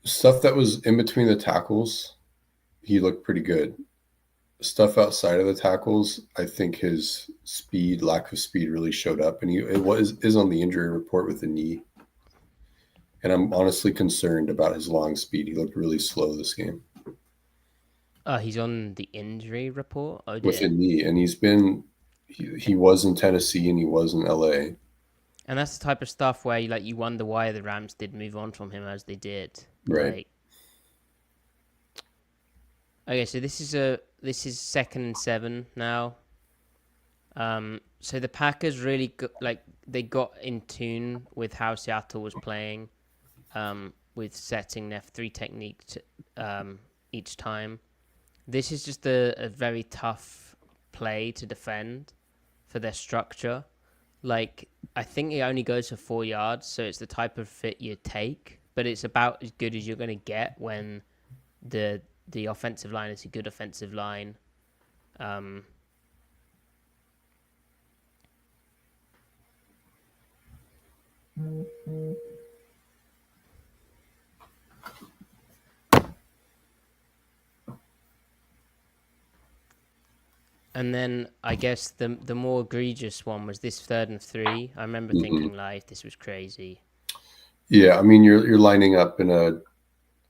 Speaker 3: Stuff that was in between the tackles, he looked pretty good. Stuff outside of the tackles, I think his lack of speed really showed up, and is on the injury report with the knee. And I'm honestly concerned about his long speed. He looked really slow this game.
Speaker 1: He's on the injury report? Oh, dear.
Speaker 3: With a knee, and he was in Tennessee and he was in LA.
Speaker 1: And that's the type of stuff where you wonder why the Rams did move on from him as they did.
Speaker 3: Right.
Speaker 1: Okay, so this is 2nd and 7 now. So the Packers really they got in tune with how Seattle was playing, with setting their 3 technique each time. This is just a very tough play to defend for their structure. Like, I think it only goes for 4 yards, so it's the type of fit you take, but it's about as good as you're going to get when the offensive line is a good offensive line. And then I guess the more egregious one was this 3rd and 3. I remember thinking, this was crazy.
Speaker 3: Yeah, I mean you're lining up in a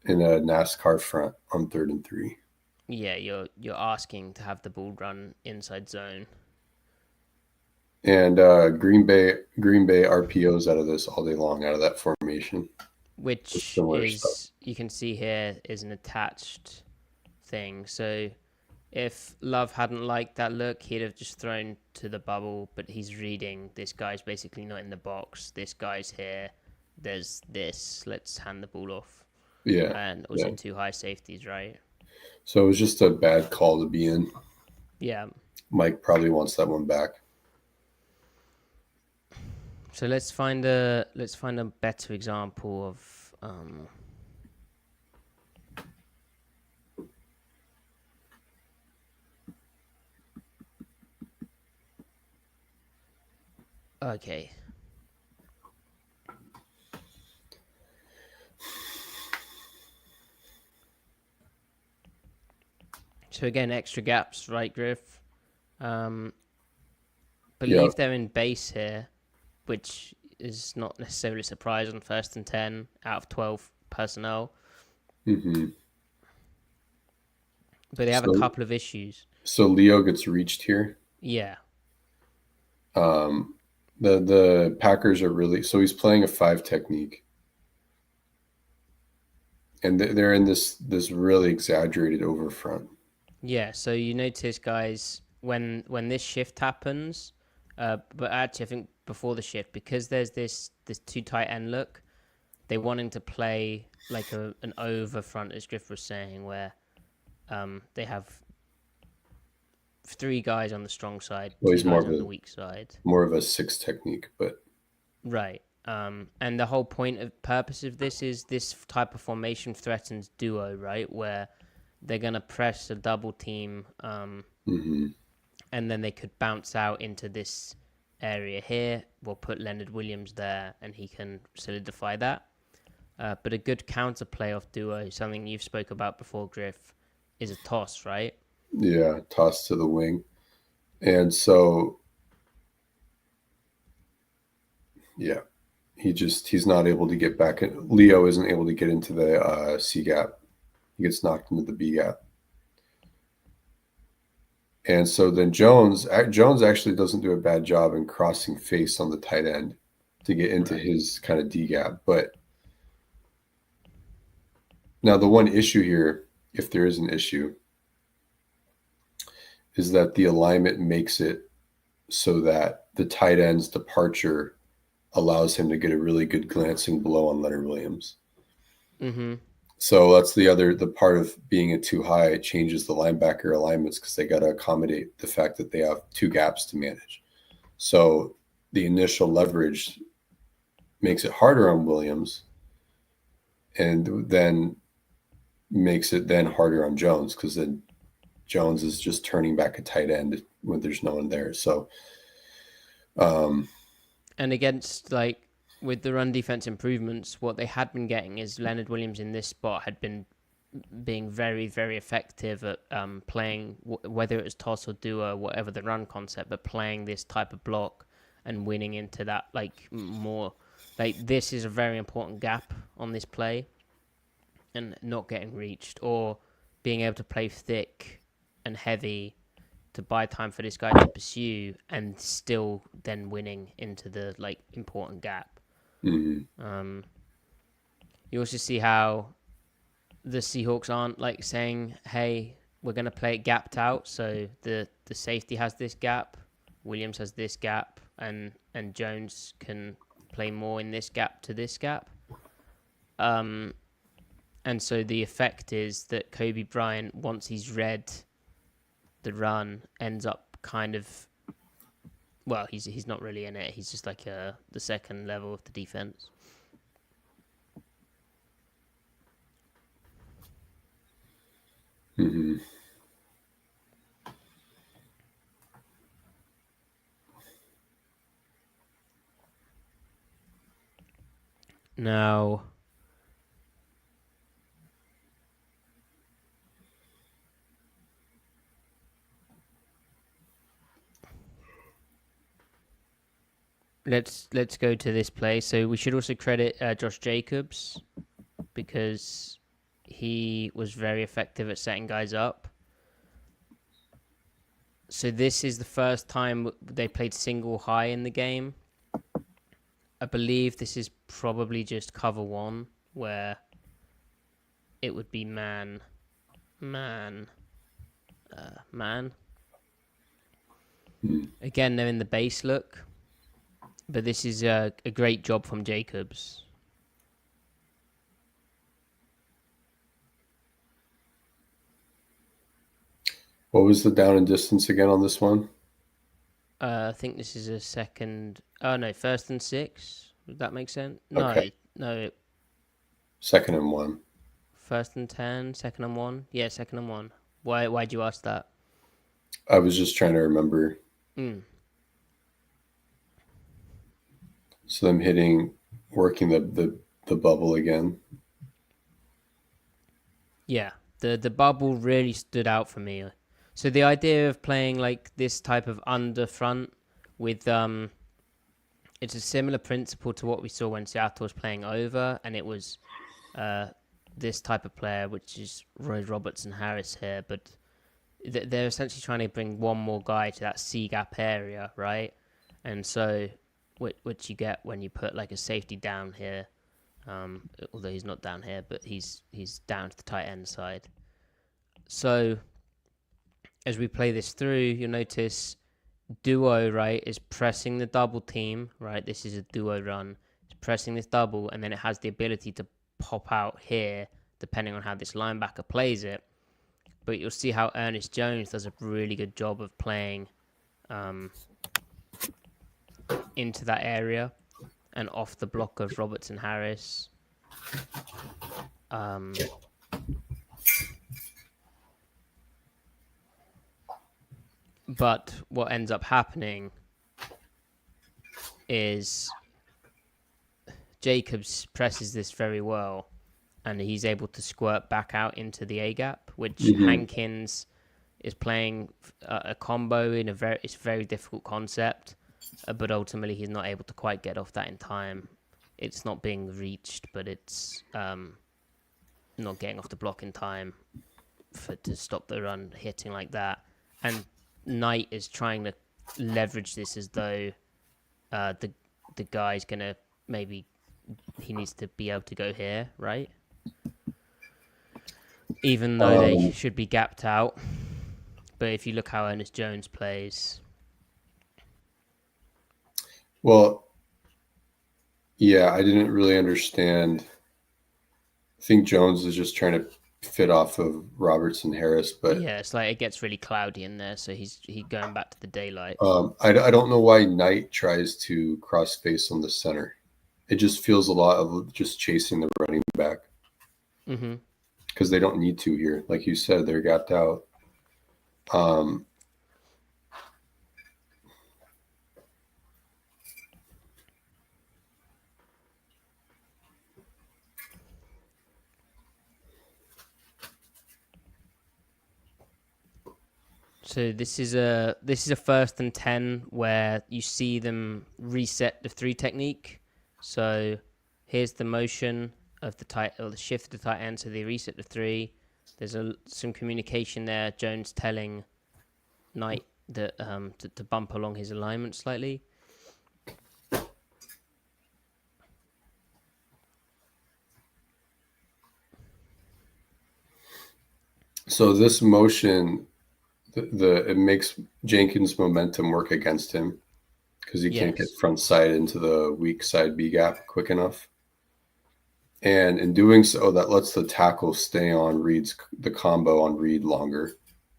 Speaker 3: NASCAR front on 3rd and 3.
Speaker 1: Yeah, you're asking to have the ball run inside zone.
Speaker 3: And Green Bay RPOs out of this all day long out of that formation.
Speaker 1: Which is, you can see here, is an attached thing. So if Love hadn't liked that look, he'd have just thrown to the bubble, but he's reading, this guy's basically not in the box, this guy's here, there's this, let's hand the ball off.
Speaker 3: Yeah.
Speaker 1: And also 2 high safeties, right?
Speaker 3: So it was just a bad call to be in.
Speaker 1: Yeah.
Speaker 3: Mike probably wants that one back.
Speaker 1: So let's find a better example of okay. So again, extra gaps, right, Griff? Believe they're in base here, which is not necessarily a surprise on 1st and 10 out of 12 personnel.
Speaker 3: Mm-hmm.
Speaker 1: But they have a couple of issues.
Speaker 3: So Leo gets reached here.
Speaker 1: Yeah.
Speaker 3: The Packers are really, so he's playing a 5 technique. And they're in this really exaggerated over front.
Speaker 1: Yeah, so you notice, guys, when this shift happens, but actually I think before the shift, because there's this 2 tight end look, they want him to play like an over front, as Griff was saying, where they have 3 guys on the strong side, 2 guys on the weak side.
Speaker 3: More of a 6 technique, but
Speaker 1: right. And the whole purpose of this is this type of formation threatens duo, right? Where they're going to press a double team, and then they could bounce out into this area here. We'll put Leonard Williams there, and he can solidify that. But a good counter playoff duo, something you've spoke about before, Griff, is a toss, right?
Speaker 2: Yeah, toss to the wing. And so, yeah, he's not able to get back in. Leo isn't able to get into the C gap. He gets knocked into the B gap. And so then Jones actually doesn't do a bad job in crossing face on the tight end to get into his kind of D gap. But now the one issue here, if there is an issue, is that the alignment makes it so that the tight end's departure allows him to get a really good glancing blow on Leonard Williams.
Speaker 1: Mm-hmm.
Speaker 2: So that's the part of being it too high. It changes the linebacker alignments because they got to accommodate the fact that they have two gaps to manage. So the initial leverage makes it harder on Williams, and then makes it then harder on Jones because then Jones is just turning back a tight end when there's no one there. So,
Speaker 1: and against with the run defense improvements, what they had been getting is Leonard Williams in this spot had been being very, very effective at playing, whether it was toss or duo, whatever the run concept, but playing this type of block and winning into that more. This is a very important gap on this play and not getting reached, or being able to play thick and heavy to buy time for this guy to pursue and still then winning into the important gap.
Speaker 2: Mm-hmm.
Speaker 1: You also see how the Seahawks aren't saying, hey, we're going to play it gapped out, so the safety has this gap, Williams has this gap, and Jones can play more in this gap to this gap. And so the effect is that Kobe Bryant, once he's read the run, ends up kind of, well, he's not really in it. He's just the second level of the defense.
Speaker 2: Mm-hmm.
Speaker 1: Now, let's go to this play. So we should also credit Josh Jacobs because he was very effective at setting guys up. So this is the first time they played single high in the game. I believe this is probably just cover one where it would be man. Again, they're in the base look, but this is a great job from Jacobs.
Speaker 2: What was the down and distance again on this one?
Speaker 1: I think this is a second. Oh no, 1st and 6. Would that make sense?
Speaker 2: Okay.
Speaker 1: No.
Speaker 2: 2nd and 1.
Speaker 1: 1st and 10. 2nd and 1. Yeah, 2nd and 1. Why'd you ask that?
Speaker 2: I was just trying to remember. So them working the bubble again.
Speaker 1: Yeah, the bubble really stood out for me. So the idea of playing this type of under front with it's a similar principle to what we saw when Seattle was playing over, and it was this type of player, which is Roy Robertson Harris here, but they're essentially trying to bring one more guy to that C gap area, right? And so what you get when you put a safety down here, although he's not down here, but he's down to the tight end side. So as we play this through, you'll notice duo, right, is pressing the double team, right? This is a duo run. It's pressing this double, and then it has the ability to pop out here, depending on how this linebacker plays it. But you'll see how Ernest Jones does a really good job of playing into that area. and off the block of Robertson Harris. But what ends up happening is Jacobs presses this very well, and he's able to squirt back out into the A gap, which Hankins is playing a combo in it's a very difficult concept, but ultimately he's not able to quite get off that in time. It's not being reached, but it's not getting off the block in time to stop the run hitting like that. And Knight is trying to leverage this as though the guy's gonna maybe he needs to be able to go here, right? Even though they should be gapped out. But if you look how Ernest Jones plays,
Speaker 2: well, yeah, I didn't really understand. I think Jones is just trying to fit off of Robertson Harris, but
Speaker 1: yeah, it's like it gets really cloudy in there, so he's going back to the daylight.
Speaker 2: I don't know why Knight tries to cross space on the center. It just feels a lot of just chasing the running back because they don't need to here. Like you said, they're gapped out.
Speaker 1: So this is a 1st and 10 where you see them reset the 3 technique. So here's the motion of the tight or the shift of the tight end. So they reset the 3. There's some communication there. Jones telling Knight that to bump along his alignment slightly.
Speaker 2: So this motion, it makes Jenkins' momentum work against him because he can't get front side into the weak side B gap quick enough. And in doing so, that lets the tackle stay on the combo on Reed longer,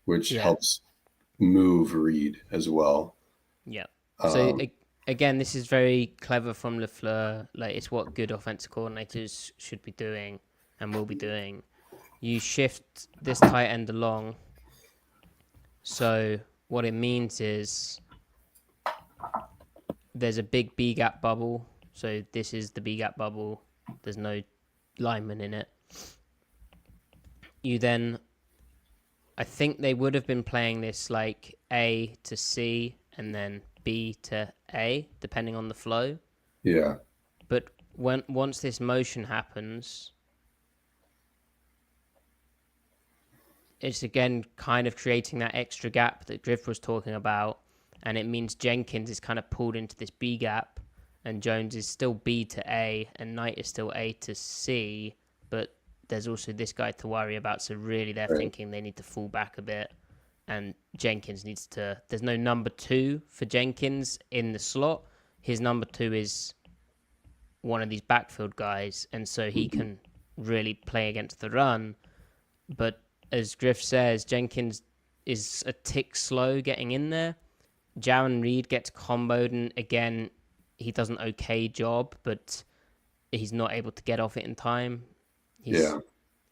Speaker 2: which helps move Reed as well.
Speaker 1: Yeah. So again, this is very clever from LaFleur. Like, it's what good offensive coordinators should be doing and will be doing. You shift this tight end along. So what it means is there's a big B gap bubble. So this is the B gap bubble. There's no lineman in it. You then, I think they would have been playing this like A to C and then B to A, depending on the flow.
Speaker 2: Yeah.
Speaker 1: But once this motion happens, it's again kind of creating that extra gap that Griff was talking about. And it means Jenkins is kind of pulled into this B gap and Jones is still B to A and Knight is still A to C. But there's also this guy to worry about. So really they're thinking they need to fall back a bit. And Jenkins needs to... There's no number 2 for Jenkins in the slot. His number 2 is one of these backfield guys. And so he can really play against the run. But as Griff says, Jenkins is a tick slow getting in there. Jaron Reed gets comboed. And again, he does an okay job. But he's not able to get off it in time.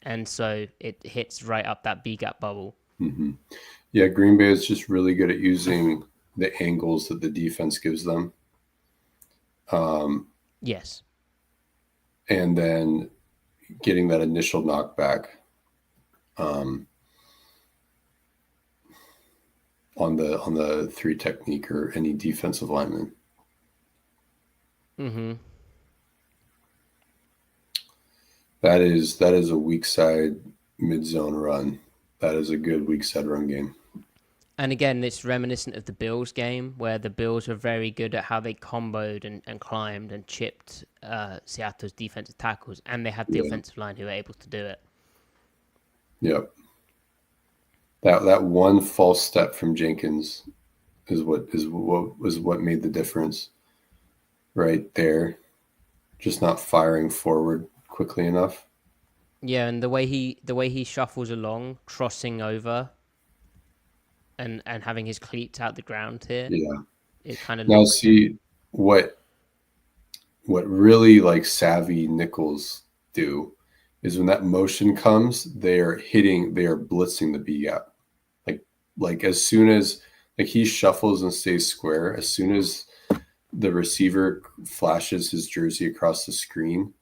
Speaker 1: And so it hits right up that B-gap bubble.
Speaker 2: Mm-hmm. Yeah, Green Bay is just really good at using the angles that the defense gives them.
Speaker 1: Yes.
Speaker 2: And then getting that initial knockback on the 3 technique or any defensive lineman.
Speaker 1: Mm-hmm.
Speaker 2: That is a weak side mid-zone run. That is a good weak side run game.
Speaker 1: And again, it's reminiscent of the Bills game where the Bills were very good at how they comboed and climbed and chipped Seattle's defensive tackles, and they had the offensive line who were able to do it.
Speaker 2: Yep. That one false step from Jenkins is what made the difference right there. Just not firing forward quickly enough.
Speaker 1: Yeah, and the way he shuffles along, crossing over, and having his cleats out the ground here.
Speaker 2: Yeah.
Speaker 1: It kind of
Speaker 2: now see what really like savvy nickels do is when that motion comes, they are blitzing the B gap. Like as soon as like he shuffles and stays square, as soon as the receiver flashes his jersey across the screen,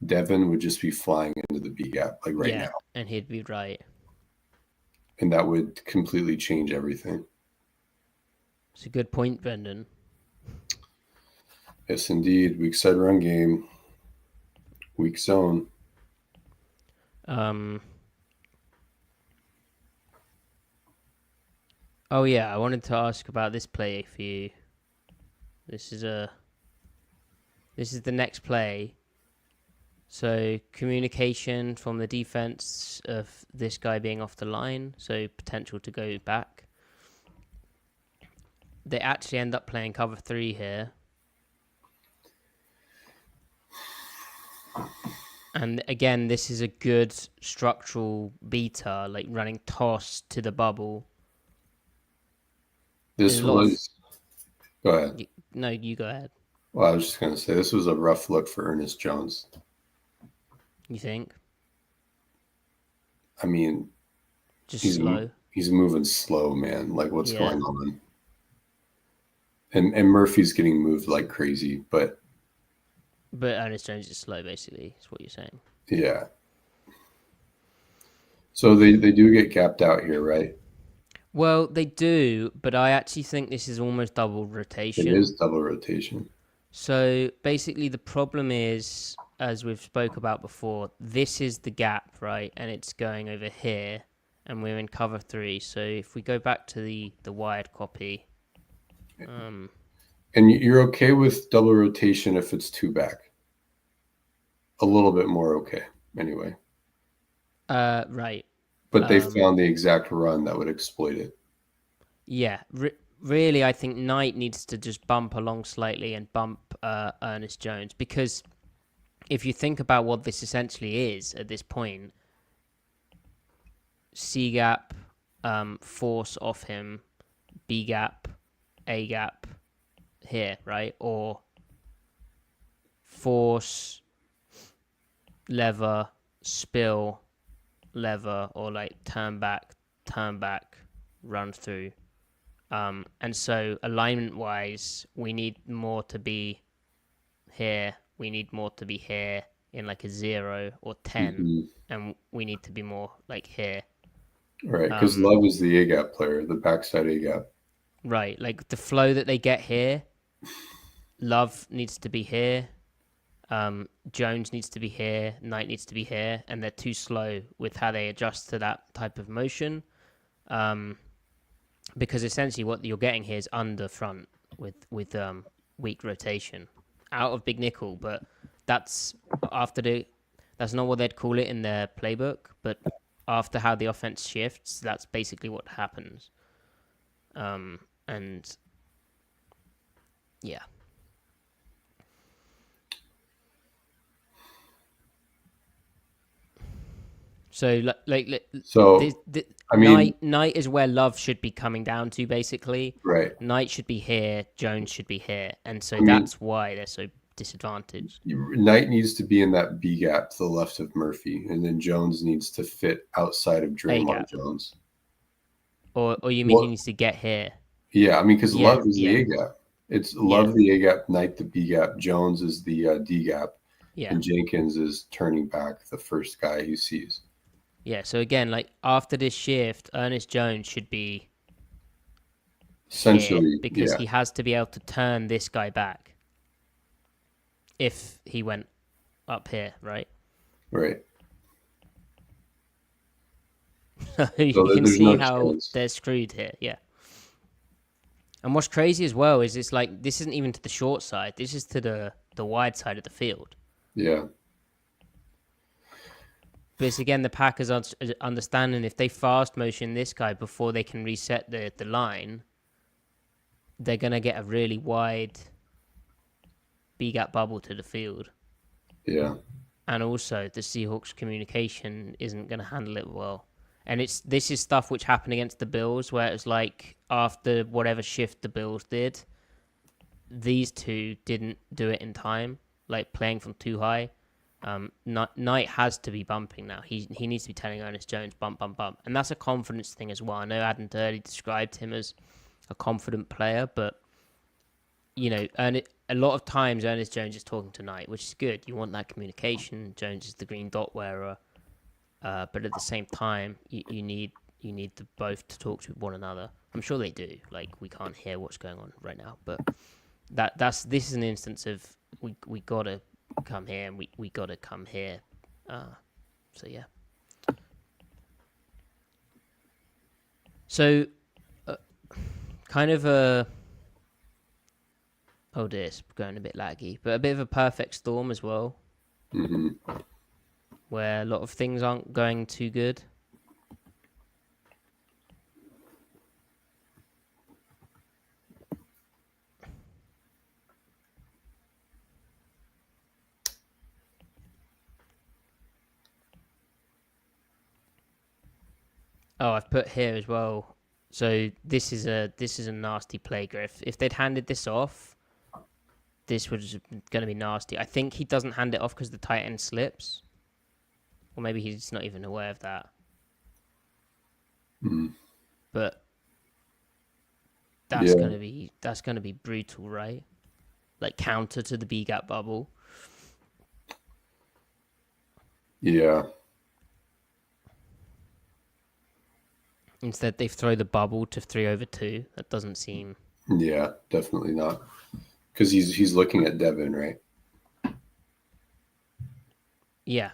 Speaker 2: Devin would just be flying into the B gap like right now.
Speaker 1: And he'd be right.
Speaker 2: And that would completely change everything.
Speaker 1: It's a good point, Brendan.
Speaker 2: Yes, indeed. Weak side run game. Weak zone.
Speaker 1: Oh yeah, I wanted to ask about this play for you. This is the next play. So communication from the defense of this guy being off the line, so potential to go back. They actually end up playing cover 3 here. And again, this is a good structural beta, like running toss to the bubble.
Speaker 2: This was... Go ahead.
Speaker 1: No, you go ahead.
Speaker 2: Well, I was just going to say, this was a rough look for Ernest Jones.
Speaker 1: You think?
Speaker 2: I mean...
Speaker 1: Just slow?
Speaker 2: He's moving slow, man. Like, what's going on? And Murphy's getting moved like crazy, but...
Speaker 1: But Ernest Jones is slow, basically, is what you're saying.
Speaker 2: Yeah. So they do get gapped out here, right?
Speaker 1: Well, they do, but I actually think this is almost double rotation.
Speaker 2: It is double rotation.
Speaker 1: So basically the problem is, as we've spoke about before, this is the gap, right? And it's going over here, and we're in cover 3. So if we go back to the wired copy...
Speaker 2: And you're okay with double rotation if it's 2 back? A little bit more okay, anyway.
Speaker 1: Right.
Speaker 2: But they found the exact run that would exploit it.
Speaker 1: Yeah. Really, I think Knight needs to just bump along slightly and bump Ernest Jones. Because if you think about what this essentially is at this point, C gap, force off him, B gap, A gap here, right? Or force, lever, spill, lever, or like turn back, run through. And so alignment wise, we need more to be here. We need more to be here in like a 0 or 10. And we need to be more like here.
Speaker 2: Right, because Love is the A-gap player, the backside A-gap.
Speaker 1: Right, like the flow that they get here, Love needs to be here, Jones needs to be here, Knight needs to be here, and they're too slow with how they adjust to that type of motion. Because essentially what you're getting here is under front with weak rotation out of big nickel, but that's not what they'd call it in their playbook, but after how the offense shifts, that's basically what happens. And yeah. So Knight is where Love should be coming down to, basically.
Speaker 2: Right.
Speaker 1: Knight should be here, Jones should be here, and so that's why they're so disadvantaged.
Speaker 2: Knight needs to be in that B gap to the left of Murphy, and then Jones needs to fit outside of Draymond Jones.
Speaker 1: Or you mean he needs to get here?
Speaker 2: Yeah, I mean, because Love is the A gap. It's Love the A gap, Knight the B gap, Jones is the D gap, and Jenkins is turning back the first guy he sees.
Speaker 1: Yeah, so again, like after this shift, Ernest Jones should be
Speaker 2: essentially
Speaker 1: here because he has to be able to turn this guy back if he went up here, right?
Speaker 2: Right.
Speaker 1: You can see how they're screwed here, yeah. And what's crazy as well is it's like this isn't even to the short side. This is to the wide side of the field.
Speaker 2: Yeah.
Speaker 1: But it's again the Packers understanding if they fast motion this guy before they can reset the line, they're going to get a really wide B-gap bubble to the field.
Speaker 2: Yeah.
Speaker 1: And also the Seahawks communication isn't going to handle it well. And this is stuff which happened against the Bills where it was like after whatever shift the Bills did, these two didn't do it in time. like playing from too high. Knight has to be bumping now. He needs to be telling Ernest Jones bump, bump, bump, and that's a confidence thing as well. I know Adam Durley described him as a confident player, but a lot of times Ernest Jones is talking to Knight, which is good. You want that communication. Jones is the green dot wearer, but at the same time, you need the both to talk to one another. I'm sure they do. Like, we can't hear what's going on right now, but this is an instance of we gotta come here and we gotta come here. So yeah. So, kind of a oh dear, it's going a bit laggy, but a bit of a perfect storm as well, where a lot of things aren't going too good. Oh, I've put here as well. So this is a nasty play, Griff. If they'd handed this off, this was going to be nasty. I think he doesn't hand it off because the tight end slips, or maybe he's not even aware of that. But that's gonna be brutal, right? Like, counter to the B gap bubble.
Speaker 2: Yeah.
Speaker 1: Instead, they throw the bubble to 3/2. That doesn't seem.
Speaker 2: Yeah, definitely not. Because he's looking at Devin, right?
Speaker 1: Yeah.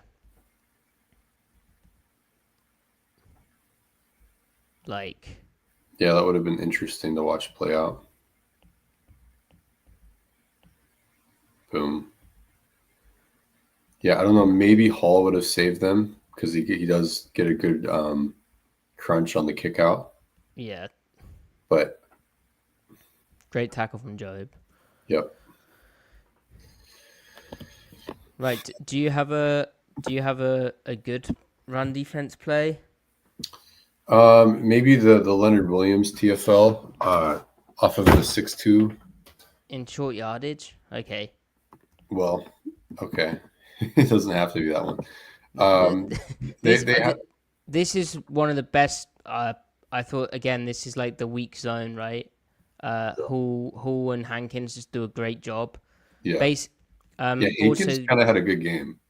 Speaker 1: Like.
Speaker 2: Yeah, that would have been interesting to watch play out. Boom. Yeah, I don't know. Maybe Hall would have saved them because he does get a good crunch on the kick out.
Speaker 1: Yeah.
Speaker 2: But
Speaker 1: great tackle from Job.
Speaker 2: Yep.
Speaker 1: Right. Do you have a good run defense play?
Speaker 2: Maybe the Leonard Williams TFL off of the 6-2
Speaker 1: in short yardage. Okay.
Speaker 2: Well, okay. It doesn't have to be that one.
Speaker 1: This is one of the best. I thought, again, this is like the weak zone, right? Hall and Hankins just do a great job.
Speaker 2: Yeah. Hankins kind of had a good game.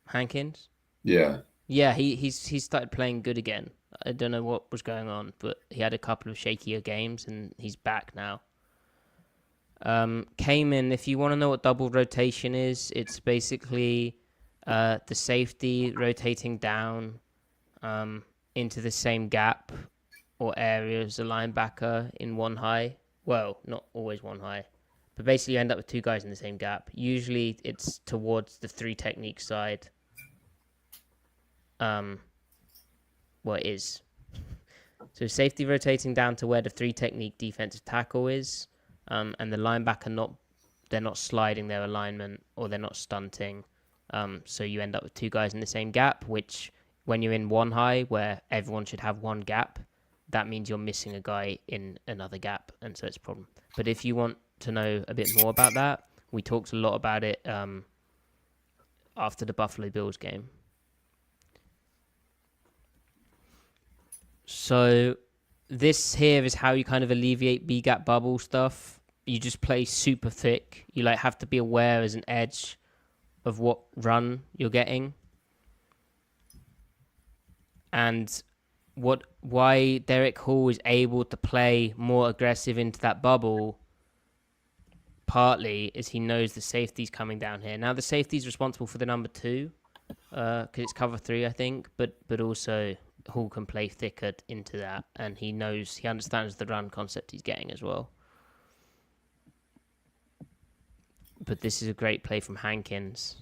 Speaker 1: Hankins.
Speaker 2: Yeah.
Speaker 1: Yeah, he started playing good again. I don't know what was going on, but he had a couple of shakier games, and he's back now. Came in. If you want to know what double rotation is, it's basically the safety rotating down into the same gap or area as the linebacker in one high. Well, not always one high, but basically you end up with two guys in the same gap. Usually it's towards the three technique side. Well, it is. So safety rotating down to where the three technique defensive tackle is, and the linebacker they're not sliding their alignment or they're not stunting. So you end up with two guys in the same gap, which when you're in one high where everyone should have one gap, that means you're missing a guy in another gap, and so it's a problem. But if you want to know a bit more about that, we talked a lot about it after the Buffalo Bills game. So this here is how you kind of alleviate B-gap bubble stuff. You just play super thick. You have to be aware as an edge of what run you're getting. And why Derek Hall is able to play more aggressive into that bubble, partly is he knows the safety's coming down here. Now the safety's responsible for the number 2, because it's cover 3, I think, but also Hall can play thicker into that, and he understands the run concept he's getting as well. But this is a great play from Hankins.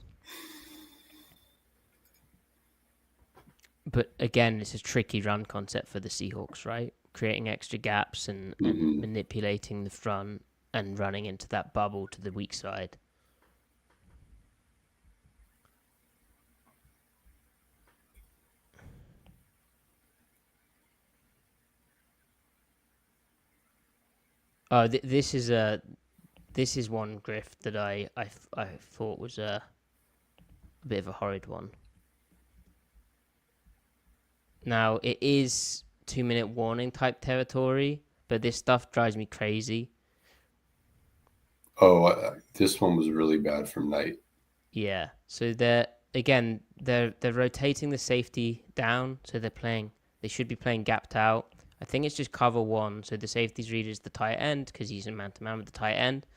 Speaker 1: But again, it's a tricky run concept for the Seahawks, right? Creating extra gaps and manipulating the front and running into that bubble to the weak side. Oh, this is this is one, Griff, that I thought was a bit of a horrid one. Now, it is 2-minute warning type territory, but this stuff drives me crazy.
Speaker 2: Oh, this one was really bad from Knight.
Speaker 1: Yeah. So they're rotating the safety down, so they should be playing gapped out. I think it's just cover one, so the safety's read is the tight end because he's in man-to-man with the tight end.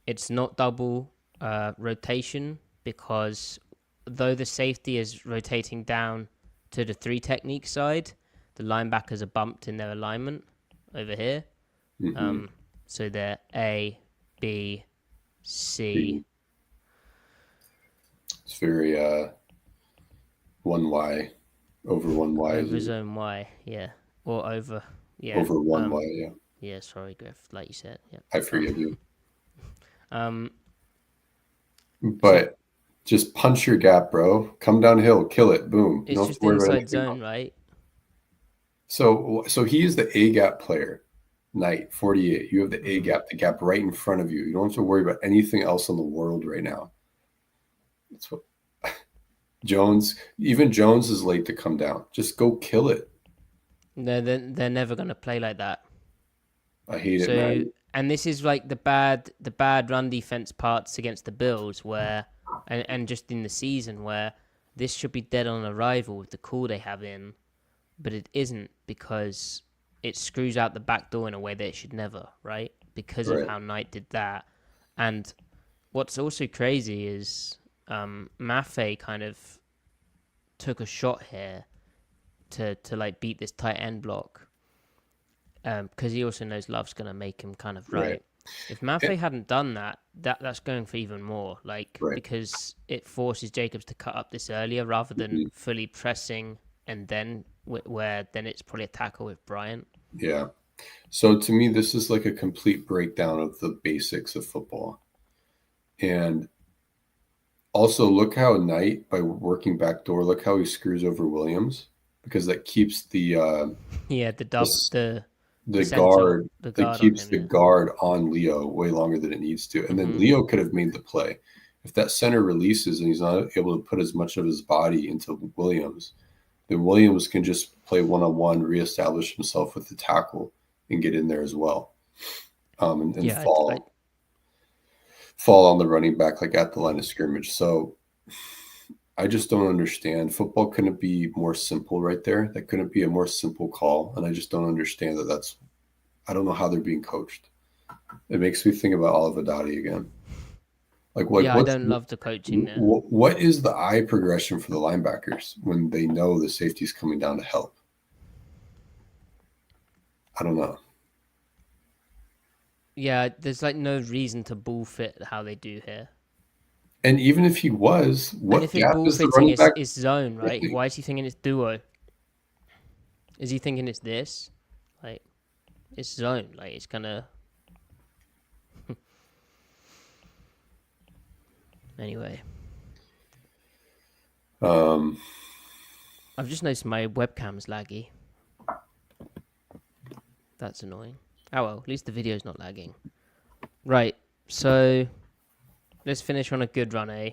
Speaker 1: It's not double rotation because though the safety is rotating down to the 3 technique side, the linebackers are bumped in their alignment over here.
Speaker 2: Mm-hmm.
Speaker 1: So they're A, B, C.
Speaker 2: It's very 1Y over 1Y.
Speaker 1: Over zone Y, yeah. Or over, yeah.
Speaker 2: Over 1Y, yeah.
Speaker 1: Yeah, sorry, Griff, like you said. Yeah.
Speaker 2: I forgive you. But just punch your gap, bro. Come downhill, kill it, boom.
Speaker 1: It's just inside zone, right?
Speaker 2: So he's the A gap player. Knight 48. You have the A gap, the gap right in front of you. You don't have to worry about anything else in the world right now. That's what Jones is late to come down. Just go kill it.
Speaker 1: No, they're never gonna play like that.
Speaker 2: I hate it, man.
Speaker 1: And this is like the bad run defense parts against the Bills where and just in the season where this should be dead on arrival with the call they have in, but it isn't because it screws out the back door in a way that it should never, right? Because of how Knight did that. And what's also crazy is Maffei kind of took a shot here to like beat this tight end block because he also knows Love's going to make him kind of right. If Maffei hadn't done that's going for even more, because it forces Jacobs to cut up this earlier rather than fully pressing and then where then it's probably a tackle with Bryant.
Speaker 2: Yeah. So to me, this is like a complete breakdown of the basics of football. And also look how Knight, by working backdoor, look how he screws over Williams because that keeps the guard that keeps the guard on Leo way longer than it needs to. And then Leo could have made the play. If that center releases and he's not able to put as much of his body into Williams, then Williams can just play one-on-one, reestablish himself with the tackle, and get in there as well, and fall on the running back like at the line of scrimmage. So I just don't understand. Football couldn't be more simple right there. That couldn't be a more simple call, and I just don't understand that. I don't know how they're being coached. It makes me think about Oliver Dottie again.
Speaker 1: I don't love the coaching there.
Speaker 2: What is the eye progression for the linebackers when they know the safety's coming down to help? I don't know.
Speaker 1: Yeah, there's like no reason to bull fit how they do here.
Speaker 2: And even if he was, what
Speaker 1: if gap is the running back? It's zone, right? Why is he thinking it's duo? Is he thinking it's this? Like, it's zone. Like, it's gonna... Anyway. I've just noticed my webcam's laggy. That's annoying. Oh well, at least the video's not lagging. Right, so let's finish on a good run, eh?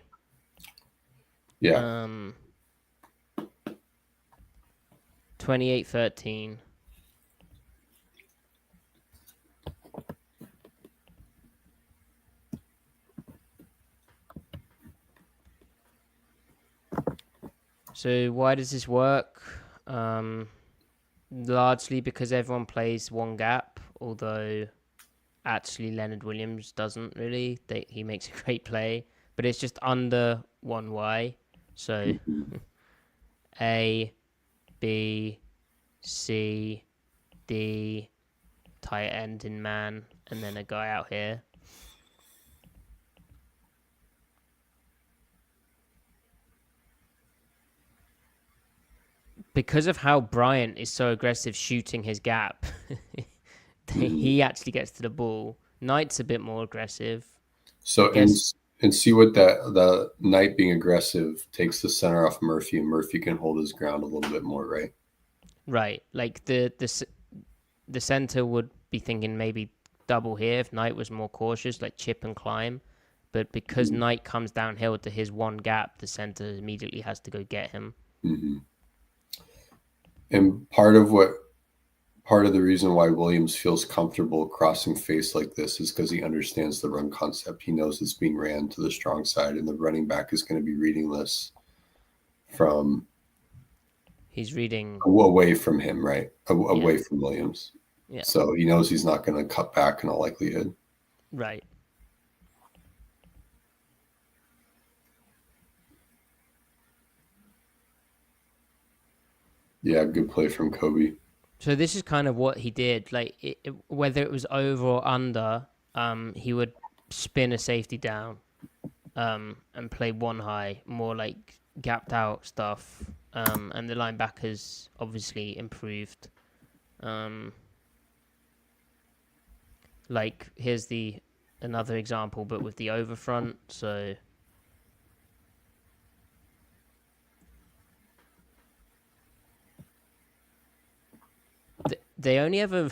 Speaker 2: Yeah.
Speaker 1: 28-13. So why does this work? Largely because everyone plays one gap, although actually Leonard Williams doesn't really. He makes a great play, but it's just under 1Y. So A, B, C, D, tight end in man, and then a guy out here. Because of how Bryant is so aggressive shooting his gap, he actually gets to the ball. Knight's a bit more aggressive.
Speaker 2: So and see what the Knight being aggressive takes the center off Murphy, and Murphy can hold his ground a little bit more, right?
Speaker 1: Right. Like the center would be thinking maybe double here if Knight was more cautious, like chip and climb. But because Knight comes downhill to his one gap, the center immediately has to go get him.
Speaker 2: Mm-hmm. And part of the reason why Williams feels comfortable crossing face like this is because he understands the run concept. He knows it's being ran to the strong side, and the running back is going to be reading this from.
Speaker 1: He's reading
Speaker 2: away from him, right? Away from Williams.
Speaker 1: Yeah.
Speaker 2: So he knows he's not going to cut back in all likelihood.
Speaker 1: Right.
Speaker 2: Yeah, good play from Kobe.
Speaker 1: So this is kind of what he did. Like whether it was over or under, he would spin a safety down, and play one high, more like gapped out stuff. And the linebackers obviously improved. Like here's another example, but with the over front. So they only ever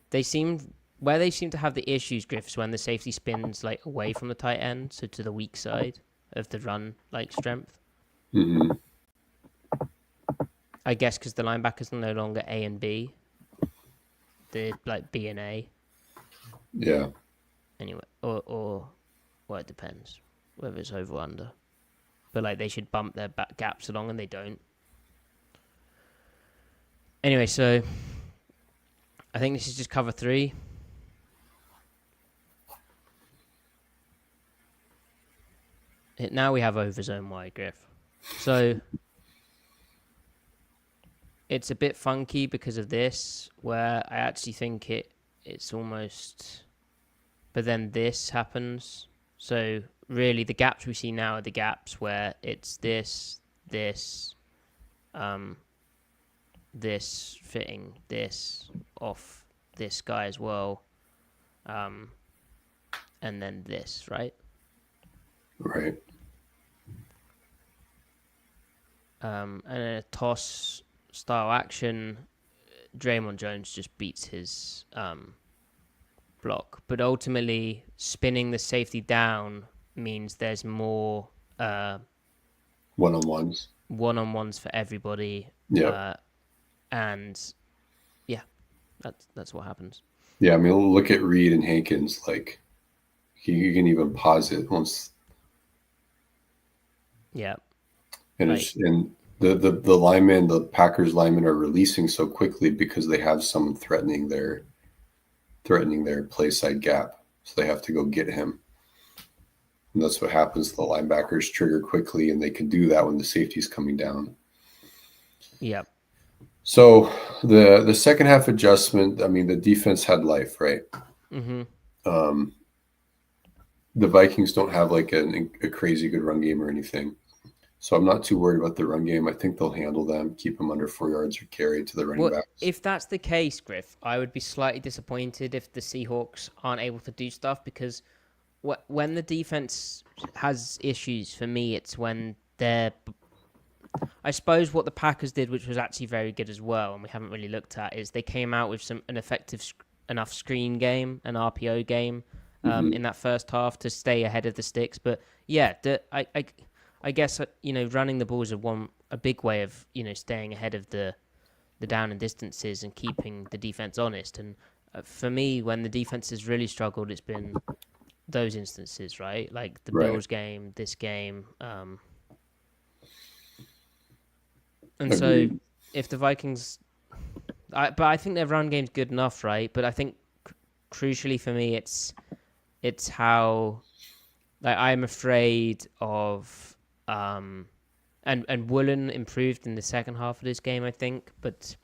Speaker 1: they seem to have the issues, Griff's, when the safety spins like away from the tight end, so to the weak side of the run like strength.
Speaker 2: Mm-hmm.
Speaker 1: I guess because the linebackers are no longer A and B, they're like B and A.
Speaker 2: Yeah.
Speaker 1: Anyway, or well, it depends whether it's over or under. But like they should bump their back gaps along, and they don't. Anyway, so I think this is just cover 3. Now we have over zone wide, Griff. So it's a bit funky because of this, where I actually think it's almost... But then this happens. So really the gaps we see now are the gaps where it's this fitting this off this guy as well. And then this, right?
Speaker 2: Right.
Speaker 1: And in a toss style action, Draymond Jones just beats his block. But ultimately, spinning the safety down means there's more
Speaker 2: one-on-ones
Speaker 1: for everybody.
Speaker 2: Yeah.
Speaker 1: And yeah, that's what happens.
Speaker 2: Yeah, I mean, look at Reed and Hankins. Like, you can even pause it once.
Speaker 1: Yeah.
Speaker 2: And
Speaker 1: right.
Speaker 2: and the linemen, the Packers linemen, are releasing so quickly because they have someone threatening their play side gap, so they have to go get him. And that's what happens. The linebackers trigger quickly, and they can do that when the safety's coming down.
Speaker 1: Yeah.
Speaker 2: So the second half adjustment, I mean, the defense had life, right?
Speaker 1: Mm-hmm.
Speaker 2: The Vikings don't have like a crazy good run game or anything. So I'm not too worried about the run game. I think they'll handle them, keep them under 4 yards or carry to the running backs.
Speaker 1: If that's the case, Griff, I would be slightly disappointed if the Seahawks aren't able to do stuff, because when the defense has issues, for me, it's when they're... I suppose what the Packers did, which was actually very good as well, and we haven't really looked at, is they came out with an effective enough screen game, an RPO game, in that first half to stay ahead of the sticks. But yeah, I guess running the ball is a big way of staying ahead of the down and distances and keeping the defense honest. And for me, when the defense has really struggled, it's been those instances, right? Like the Bills game, this game. And so if the Vikings... But I think their run game's good enough, right? But I think crucially for me, it's how... Like, I'm afraid of... And Woolen improved in the second half of this game, I think. But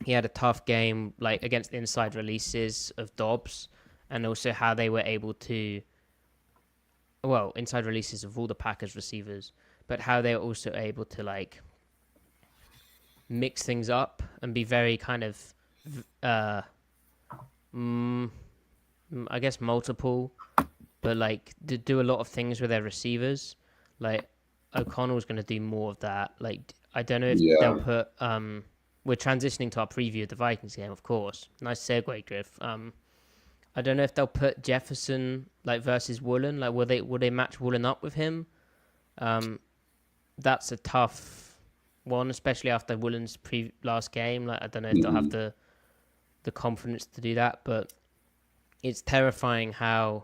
Speaker 1: he had a tough game, like, against the inside releases of Dobbs. And also how they were able to... Well, inside releases of all the Packers receivers. But how they were also able to, like... mix things up and be very kind of, I guess multiple, but like to do a lot of things with their receivers. Like O'Connell's going to do more of that. Like I don't know if they'll put. We're transitioning to our preview of the Vikings game, of course. Nice segue, Griff. I don't know if they'll put Jefferson like versus Woolen. Like, will they match Woolen up with him? That's a tough one, especially after Woolen's last game. Like, I don't know if they'll have the confidence to do that, but it's terrifying how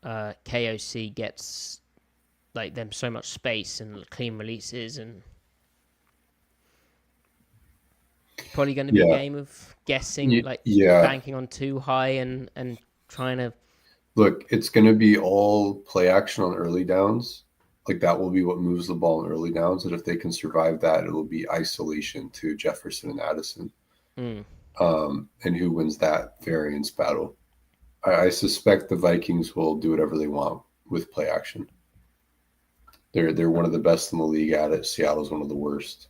Speaker 1: KOC gets like them so much space and clean releases, and probably going to be a game of guessing, banking on too high and trying to.
Speaker 2: Look, it's going to be all play action on early downs. Like, that will be what moves the ball in early downs. And if they can survive that, it will be isolation to Jefferson and Addison. And who wins that variance battle? I suspect the Vikings will do whatever they want with play action. They're one of the best in the league at it. Seattle's one of the worst.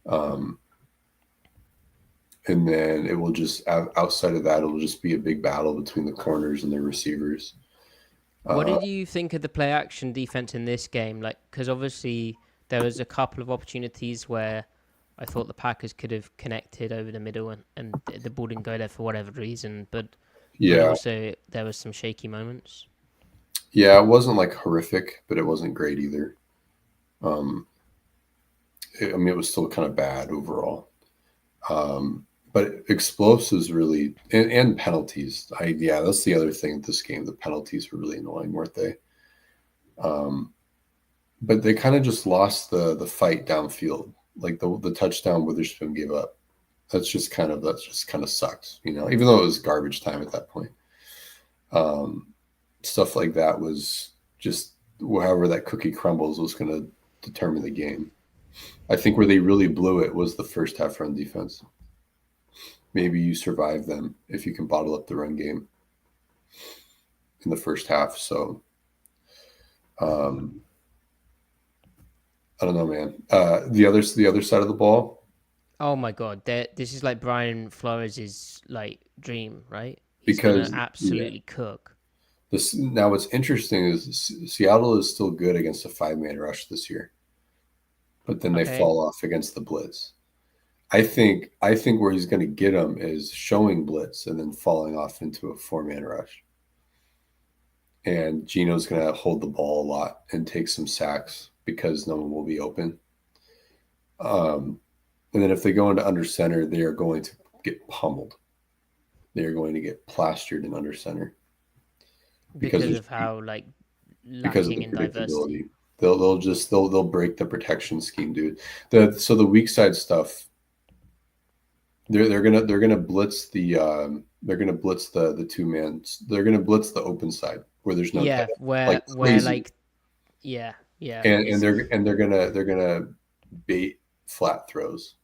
Speaker 2: And then it will just, outside of that, it will just be a big battle between the corners and their receivers.
Speaker 1: What did you think of the play action defense in this game? Like, because obviously there was a couple of opportunities where I thought the Packers could have connected over the middle and the ball didn't go there for whatever reason. But also there was some shaky moments.
Speaker 2: Yeah, it wasn't like horrific, but it wasn't great either. It was still kind of bad overall. But explosives really, and penalties. That's the other thing with this game. The penalties were really annoying, weren't they? But they kind of just lost the fight downfield. Like the touchdown Witherspoon gave up. That just kind of sucks, even though it was garbage time at that point. Stuff like that was just however that cookie crumbles was going to determine the game. I think where they really blew it was the first half run defense. Maybe you survive them if you can bottle up the run game in the first half. So, I don't know, man. The other side of the ball.
Speaker 1: Oh my God! This is like Brian Flores' like dream, right?
Speaker 2: He's because
Speaker 1: gonna absolutely cook.
Speaker 2: Now, what's interesting is Seattle is still good against a 5-man rush this year, but then they fall off against the blitz. I think where he's going to get them is showing blitz and then falling off into a 4-man rush. And Geno's going to hold the ball a lot and take some sacks because no one will be open. And then if they go into under center, they are going to get pummeled. They are going to get plastered in under center.
Speaker 1: Because of how lacking in diversity.
Speaker 2: They'll break the protection scheme, dude. So the weak side stuff. They're gonna blitz the 2-man. They're gonna blitz the open side where there's no
Speaker 1: and
Speaker 2: they're gonna bait flat throws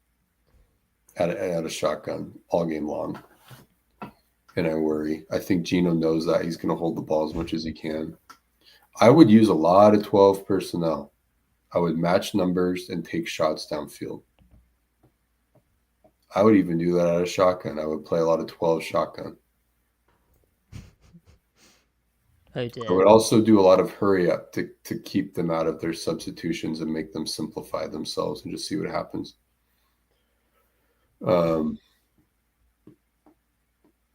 Speaker 2: at a shotgun all game long. And I worry. I think Geno knows that he's gonna hold the ball as much as he can. I would use a lot of 12 personnel. I would match numbers and take shots downfield. I would even do that out of shotgun. I would play a lot of 12 shotgun.
Speaker 1: Oh dear.
Speaker 2: I would also do a lot of hurry up to keep them out of their substitutions and make them simplify themselves and just see what happens. I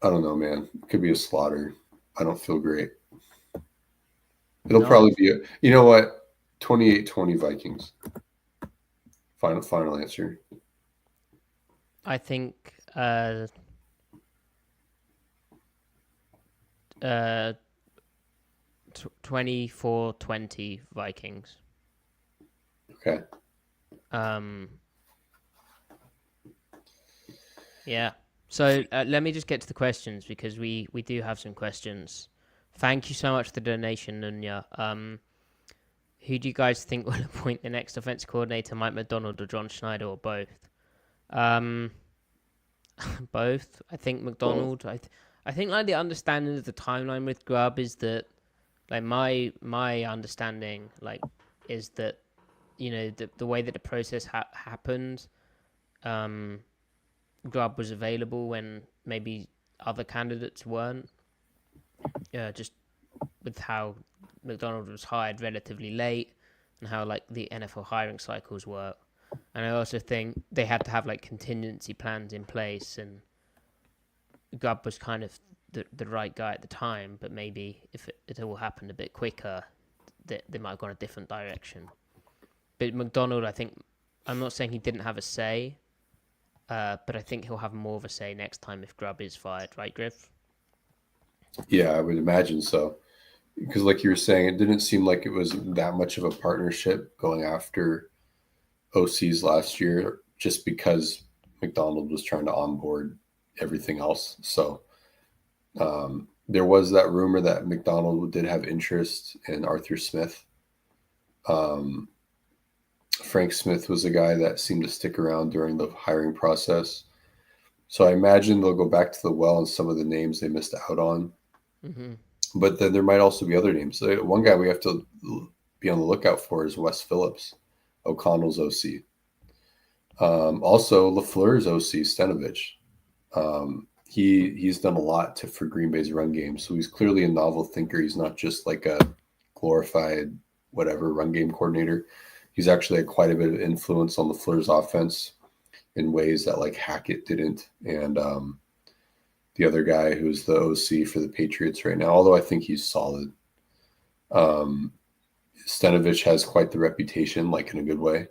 Speaker 2: don't know, man. It could be a slaughter. I don't feel great. It'll probably be you know what? 28-20 Vikings. Final answer.
Speaker 1: I think 24-20 Vikings.
Speaker 2: Okay.
Speaker 1: Yeah. So let me just get to the questions because we do have some questions. Thank you so much for the donation, Nunya. Who do you guys think will appoint the next offensive coordinator, Mike McDonald or John Schneider, or both? Both. I think McDonald. I think like the understanding of the timeline with Grubb is that, like my understanding is that, the way that the process happened, Grubb was available when maybe other candidates weren't. Just with how McDonald was hired relatively late and how the NFL hiring cycles work. And I also think they had to have contingency plans in place, and Grubb was kind of the right guy at the time, but maybe if it all happened a bit quicker, they might have gone a different direction. But McDonald, I think, I'm not saying he didn't have a say, but I think he'll have more of a say next time if Grubb is fired, right, Griff?
Speaker 2: Yeah, I would imagine so. Because like you were saying, it didn't seem like it was that much of a partnership going after OCs last year, just because McDonald was trying to onboard everything else. So there was that rumor that McDonald did have interest in Arthur Smith. Frank Smith was a guy that seemed to stick around during the hiring process. So I imagine they'll go back to the well on some of the names they missed out on. Mm-hmm. But then there might also be other names. So one guy we have to be on the lookout for is Wes Phillips, O'Connell's OC. Also, LaFleur's OC, Stenovich. He's done a lot for Green Bay's run game. So he's clearly a novel thinker. He's not just like a glorified whatever run game coordinator. He's actually had quite a bit of influence on LaFleur's offense in ways that like Hackett didn't. And the other guy who's the OC for the Patriots right now, although I think he's solid. Stenovich has quite the reputation, like in a good way.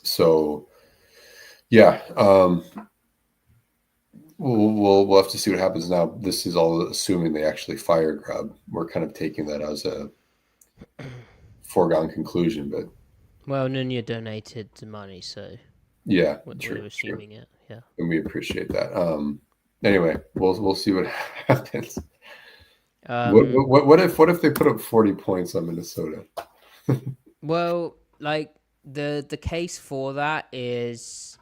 Speaker 2: So yeah, we'll have to see what happens now. This is all assuming they actually fire Grubb. We're kind of taking that as a foregone conclusion, but
Speaker 1: well, Nunya donated the money, so
Speaker 2: yeah,
Speaker 1: we're assuming it. Yeah,
Speaker 2: and we appreciate that. Anyway, we'll see what happens. What if they put up 40 points on Minnesota?
Speaker 1: Well, like the case for that is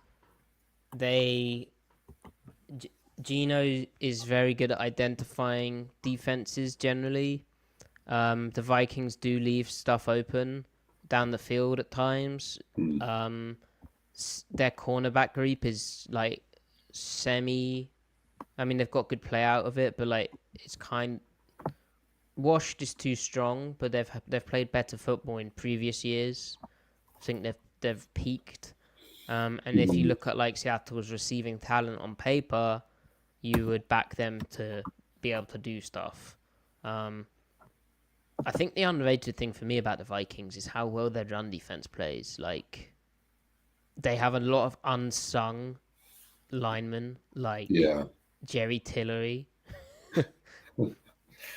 Speaker 1: Gino is very good at identifying defenses generally. The Vikings do leave stuff open down the field at times. Their cornerback group is like semi. I mean, they've got good play out of it, but like it's washed is too strong. But they've played better football in previous years. I think they've peaked. And if you look at like Seattle's receiving talent on paper, you would back them to be able to do stuff. I think the underrated thing for me about the Vikings is how well their run defense plays. Like, they have a lot of unsung linemen, like Jerry Tillery.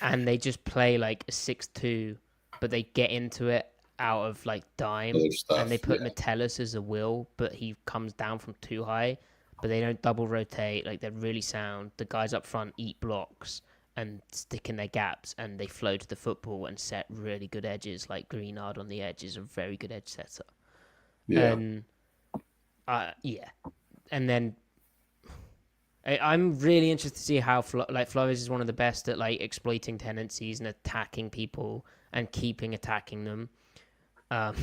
Speaker 1: And they just play like a 6'2", but they get into it out of like dime. And they put Metellus as a will, but he comes down from too high. But they don't double rotate. Like, they're really sound. The guys up front eat blocks and stick in their gaps, and they flow to the football and set really good edges. Like Greenard on the edge is a very good edge setter. Yeah. And then I'm really interested to see how Flores is one of the best at like exploiting tendencies and attacking people and keeping attacking them. I'm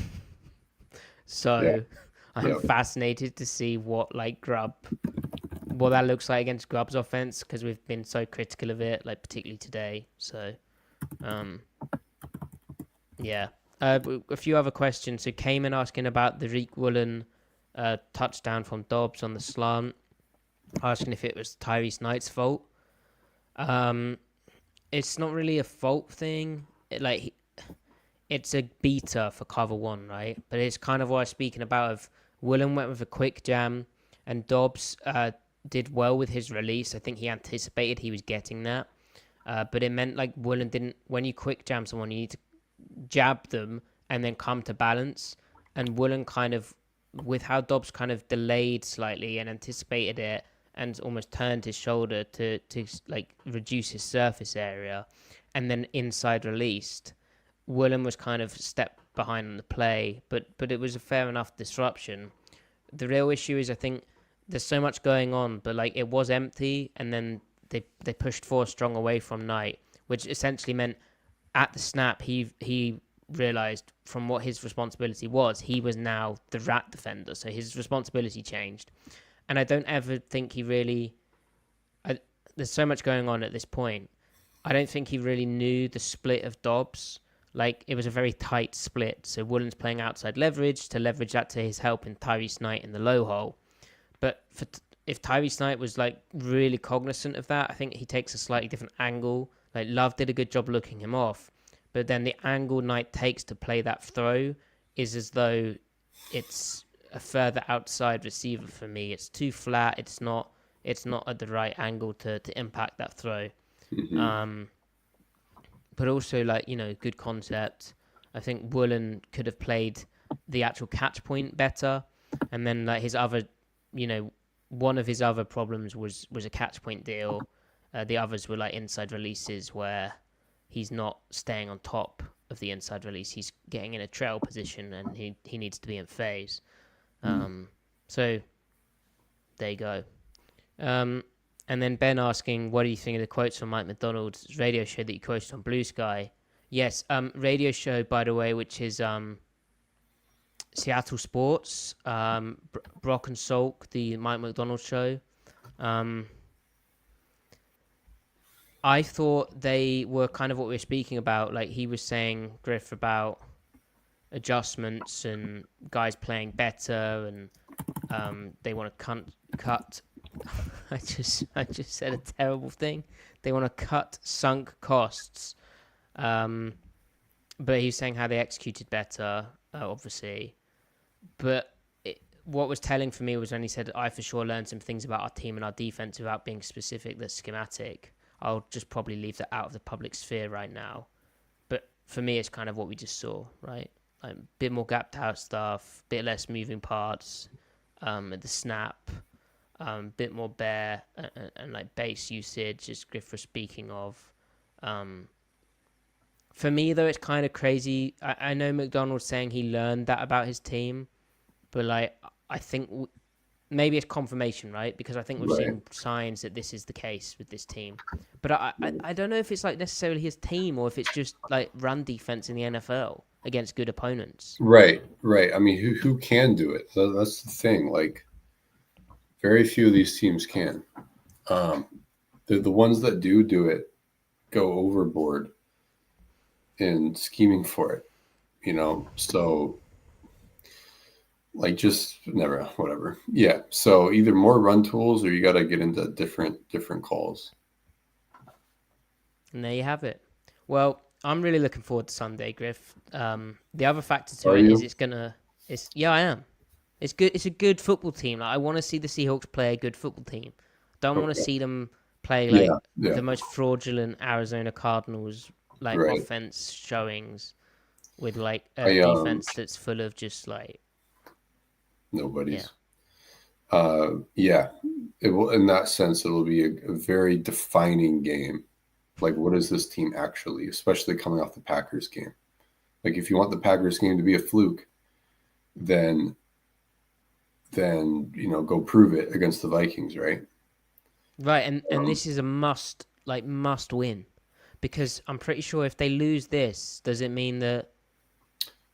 Speaker 1: fascinated to see what that looks like against Grubb's offense, because we've been so critical of it, like particularly today. So, a few other questions. So Cayman asking about the Reek Woolen touchdown from Dobbs on the slant, asking if it was Tyrese Knight's fault. It's not really a fault thing. It's a beater for cover one, right? But it's kind of what I was speaking about. Of Woolen went with a quick jam, and Dobbs did well with his release. I think he anticipated he was getting that. But it meant like Woolen didn't. When you quick jam someone, you need to jab them and then come to balance. And Woolen kind of, with how Dobbs kind of delayed slightly and anticipated it and almost turned his shoulder to like reduce his surface area, and then inside released, Woolen was kind of stepped behind on the play, but it was a fair enough disruption. The real issue is, I think there's so much going on, but like it was empty, and then they pushed 4 strong away from Knight, which essentially meant at the snap he realized from what his responsibility was, he was now the rat defender, so his responsibility changed. And I don't ever think he really... there's so much going on at this point. I don't think he really knew the split of Dobbs. Like, it was a very tight split. So Woolen's playing outside leverage to leverage that to his help in Tyrese Knight in the low hole. But if Tyrese Knight was like really cognizant of that, I think he takes a slightly different angle. Like Love did a good job looking him off, but then the angle Knight takes to play that throw is as though it's a further outside receiver for me. It's too flat. It's not at the right angle to impact that throw.
Speaker 3: Mm-hmm.
Speaker 1: But also, like, good concept. I think Woolen could have played the actual catch point better. And then, like, his other, one of his other problems was a catch point deal. The others were, like, inside releases where he's not staying on top of the inside release. He's getting in a trail position and he needs to be in phase. So, there you go. And then Ben asking, what do you think of the quotes from Mike McDonald's radio show that you quoted on Blue Sky? Yes, radio show, by the way, which is Seattle Sports, Brock and Salk, the Mike McDonald show. I thought they were kind of what we were speaking about. Like he was saying, Griff, about adjustments and guys playing better, and they want to cut. I just said a terrible thing. They want to cut sunk costs. But he's saying how they executed better, obviously. But what was telling for me was when he said, I for sure learned some things about our team and our defense without being specific, that's schematic. I'll just probably leave that out of the public sphere right now. But for me, it's kind of what we just saw, right? Like, a bit more gapped out stuff, bit less moving parts at the snap. Bit more bare and like base usage, as Griff was speaking of. For me, though, it's kind of crazy. I know McDonald's saying he learned that about his team, but like I think maybe it's confirmation, right? Because I think we've seen signs that this is the case with this team. But I don't know if it's like necessarily his team or if it's just like run defense in the NFL against good opponents.
Speaker 3: Right. I mean, who can do it? That's the thing. Like, very few of these teams can. The ones that do it go overboard in scheming for it, So, like, just never, whatever. Yeah. So either more run tools or you got to get into different calls.
Speaker 1: And there you have it. Well, I'm really looking forward to Sunday, Griff. The other factor to it is yeah, I am. It's good. It's a good football team. Like, I want to see the Seahawks play a good football team. Don't want to see them play like the most fraudulent Arizona Cardinals offense showings with like a defense that's full of just like
Speaker 3: nobody's. It will. In that sense, it will be a very defining game. Like, what is this team actually? Especially coming off the Packers game. Like, if you want the Packers game to be a fluke, then go prove it against the Vikings, right?
Speaker 1: Right, and this is a must win, because I'm pretty sure if they lose this, does it mean that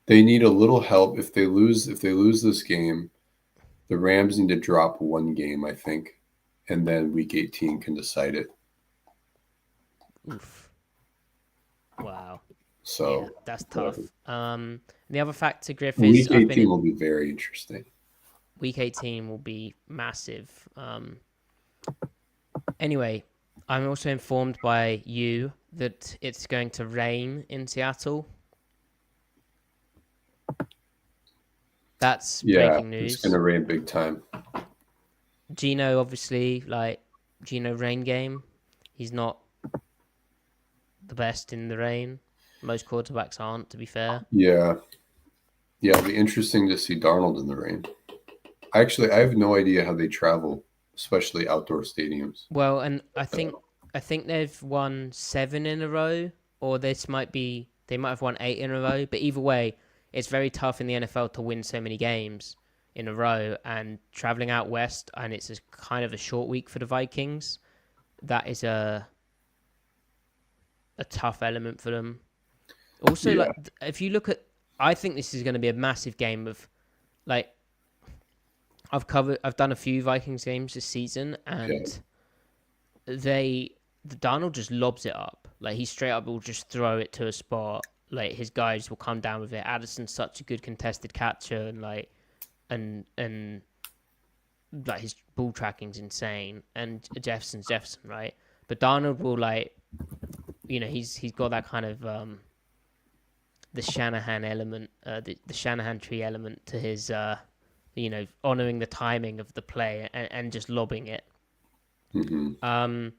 Speaker 3: they need a little help? If they lose this game, the Rams need to drop one game, I think, and then Week 18 can decide it.
Speaker 1: Oof. Wow.
Speaker 3: So
Speaker 1: yeah, that's tough. The other factor, Griff,
Speaker 3: is Week 18 will be very interesting.
Speaker 1: Week 18 will be massive. Anyway, I'm also informed by you that it's going to rain in Seattle. That's breaking news.
Speaker 3: It's going to rain big time.
Speaker 1: Geno, obviously, rain game. He's not the best in the rain. Most quarterbacks aren't, to be fair.
Speaker 3: Yeah, it'll be interesting to see Darnold in the rain. Actually, I have no idea how they travel, especially outdoor stadiums.
Speaker 1: Well, and I think they've won 7 in a row, or they might have won 8 in a row. But either way, it's very tough in the NFL to win so many games in a row. And traveling out west, and it's kind of a short week for the Vikings. That is a tough element for them. Also, if you look at, I think this is going to be a massive game of, like, I've done a few Vikings games this season, and the Darnold just lobs it up. Like, he straight up will just throw it to a spot. Like, his guys will come down with it. Addison's such a good contested catcher, and like his ball tracking's insane, and Jefferson's Jefferson, right? But Darnold will like, he's got that kind of the Shanahan element, the Shanahan tree element to his, honoring the timing of the play and just lobbing it.
Speaker 3: Mm-hmm.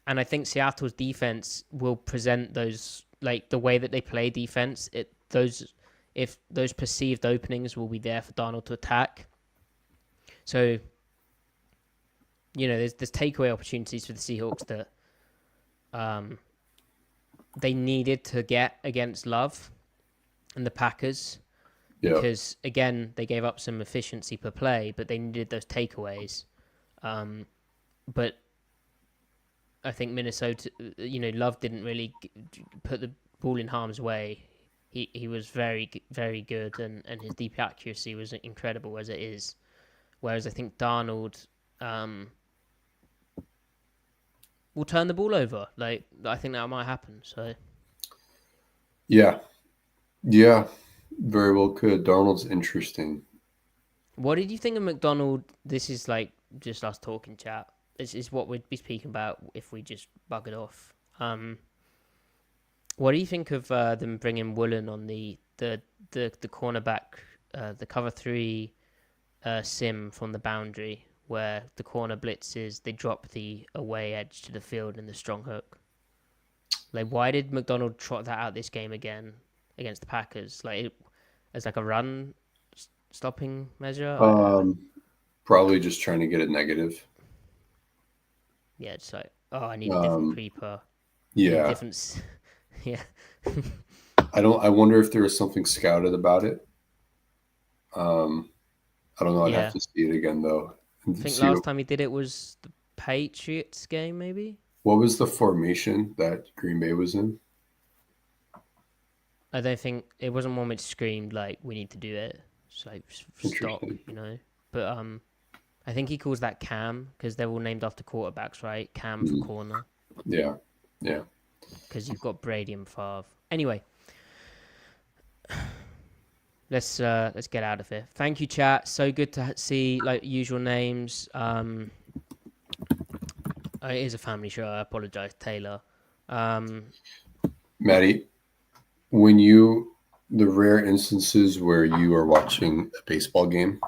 Speaker 1: And I think Seattle's defense will present those, like the way that they play defense. If those perceived openings will be there for Darnold to attack. So, there's takeaway opportunities for the Seahawks that they needed to get against Love and the Packers.
Speaker 3: Yeah.
Speaker 1: Because, again, they gave up some efficiency per play, but they needed those takeaways. But I think Minnesota, Love didn't really put the ball in harm's way. He was very, very good, and his deep accuracy was incredible as it is. Whereas I think Darnold will turn the ball over. Like, I think that might happen. So,
Speaker 3: yeah, very well could. Darnold's interesting.
Speaker 1: What did you think of McDonald? This is like just us talking, chat. This is what we'd be speaking about if we just bug it off. What do you think of them bringing Woolen on the cornerback, the cover 3 sim from the boundary, where the corner blitzes, they drop the away edge to the field in the strong hook? Like, why did McDonald trot that out this game again against the Packers? Like, as like a run stopping measure?
Speaker 3: Probably just trying to get it negative.
Speaker 1: Yeah, it's like, I need a different creeper.
Speaker 3: Yeah.
Speaker 1: Different. Yeah.
Speaker 3: I wonder if there was something scouted about it. I don't know. I'd have to see it again, though.
Speaker 1: I think last time he did it was the Patriots game, maybe?
Speaker 3: What was the formation that Green Bay was in?
Speaker 1: I don't think it wasn't one which screamed like we need to do it. It's like stop, But I think he calls that Cam because they're all named after quarterbacks, right? Cam for corner.
Speaker 3: Yeah.
Speaker 1: Because you've got Brady and Favre. Anyway, let's get out of here. Thank you, chat. So good to see like usual names. It is a family show. I apologize, Taylor.
Speaker 3: Matty, the rare instances where you are watching a baseball game.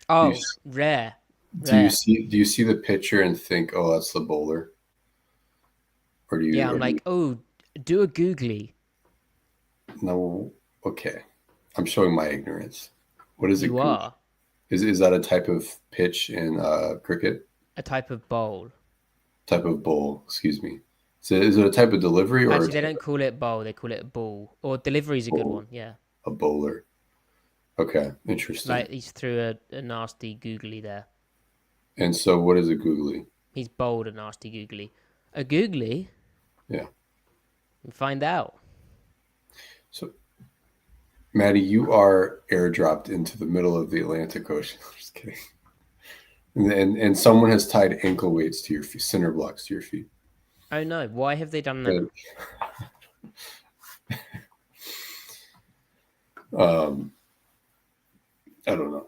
Speaker 1: Oh, rare.
Speaker 3: Do you see the pitcher and think, oh, that's the bowler? Or do you?
Speaker 1: Yeah, I'm like, do a googly.
Speaker 3: No, okay. I'm showing my ignorance. What is it?
Speaker 1: You are.
Speaker 3: Is that a type of pitch in cricket?
Speaker 1: A type of bowl.
Speaker 3: Type of bowl, excuse me. So is it a type of delivery?
Speaker 1: Actually, they don't call it bowl. They call it a ball. Or delivery is a good one, yeah.
Speaker 3: A bowler. Okay, interesting.
Speaker 1: Like, he's threw a nasty googly there.
Speaker 3: And so what is a googly?
Speaker 1: He's bowled a nasty googly. A googly?
Speaker 3: Yeah.
Speaker 1: Find out.
Speaker 3: So, Matty, you are airdropped into the middle of the Atlantic Ocean. I'm just kidding. And someone has tied ankle weights to your feet, cinder blocks to your feet.
Speaker 1: Oh no! Why have they done that?
Speaker 3: I don't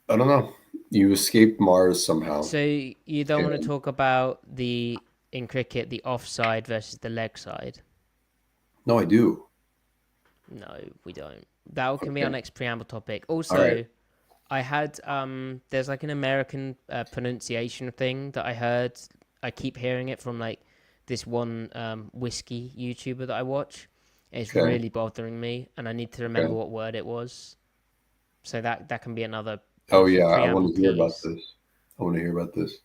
Speaker 3: know. You escaped Mars somehow.
Speaker 1: So you don't want to talk about in cricket the offside versus the leg side?
Speaker 3: No, I do.
Speaker 1: No, we don't. That can be our next preamble topic. Also, I had there's like an American pronunciation thing that I heard. I keep hearing it from like this one whiskey YouTuber that I watch. It's really bothering me, and I need to remember what word it was. So that can be another.
Speaker 3: Oh yeah, I want to hear about this.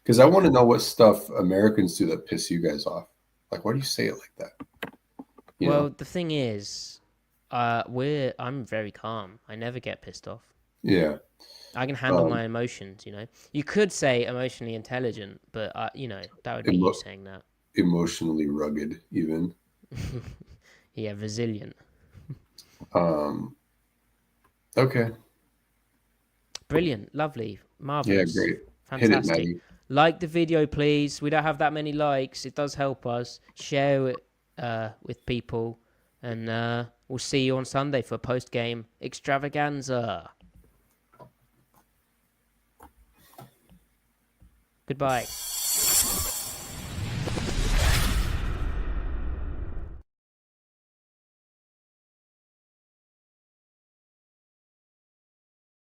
Speaker 3: Because I want to know what stuff Americans do that piss you guys off. Like, why do you say it like that?
Speaker 1: Well, the thing is, I'm very calm. I never get pissed off.
Speaker 3: Yeah.
Speaker 1: I can handle my emotions, You could say emotionally intelligent, but, that would be you saying that.
Speaker 3: Emotionally rugged, even.
Speaker 1: Yeah, resilient.
Speaker 3: Okay.
Speaker 1: Brilliant. Lovely. Marvelous.
Speaker 3: Yeah, great.
Speaker 1: Fantastic.
Speaker 3: Hit it, Matty.
Speaker 1: Like the video, please. We don't have that many likes. It does help us. Share it with people. And we'll see you on Sunday for post-game extravaganza. Goodbye.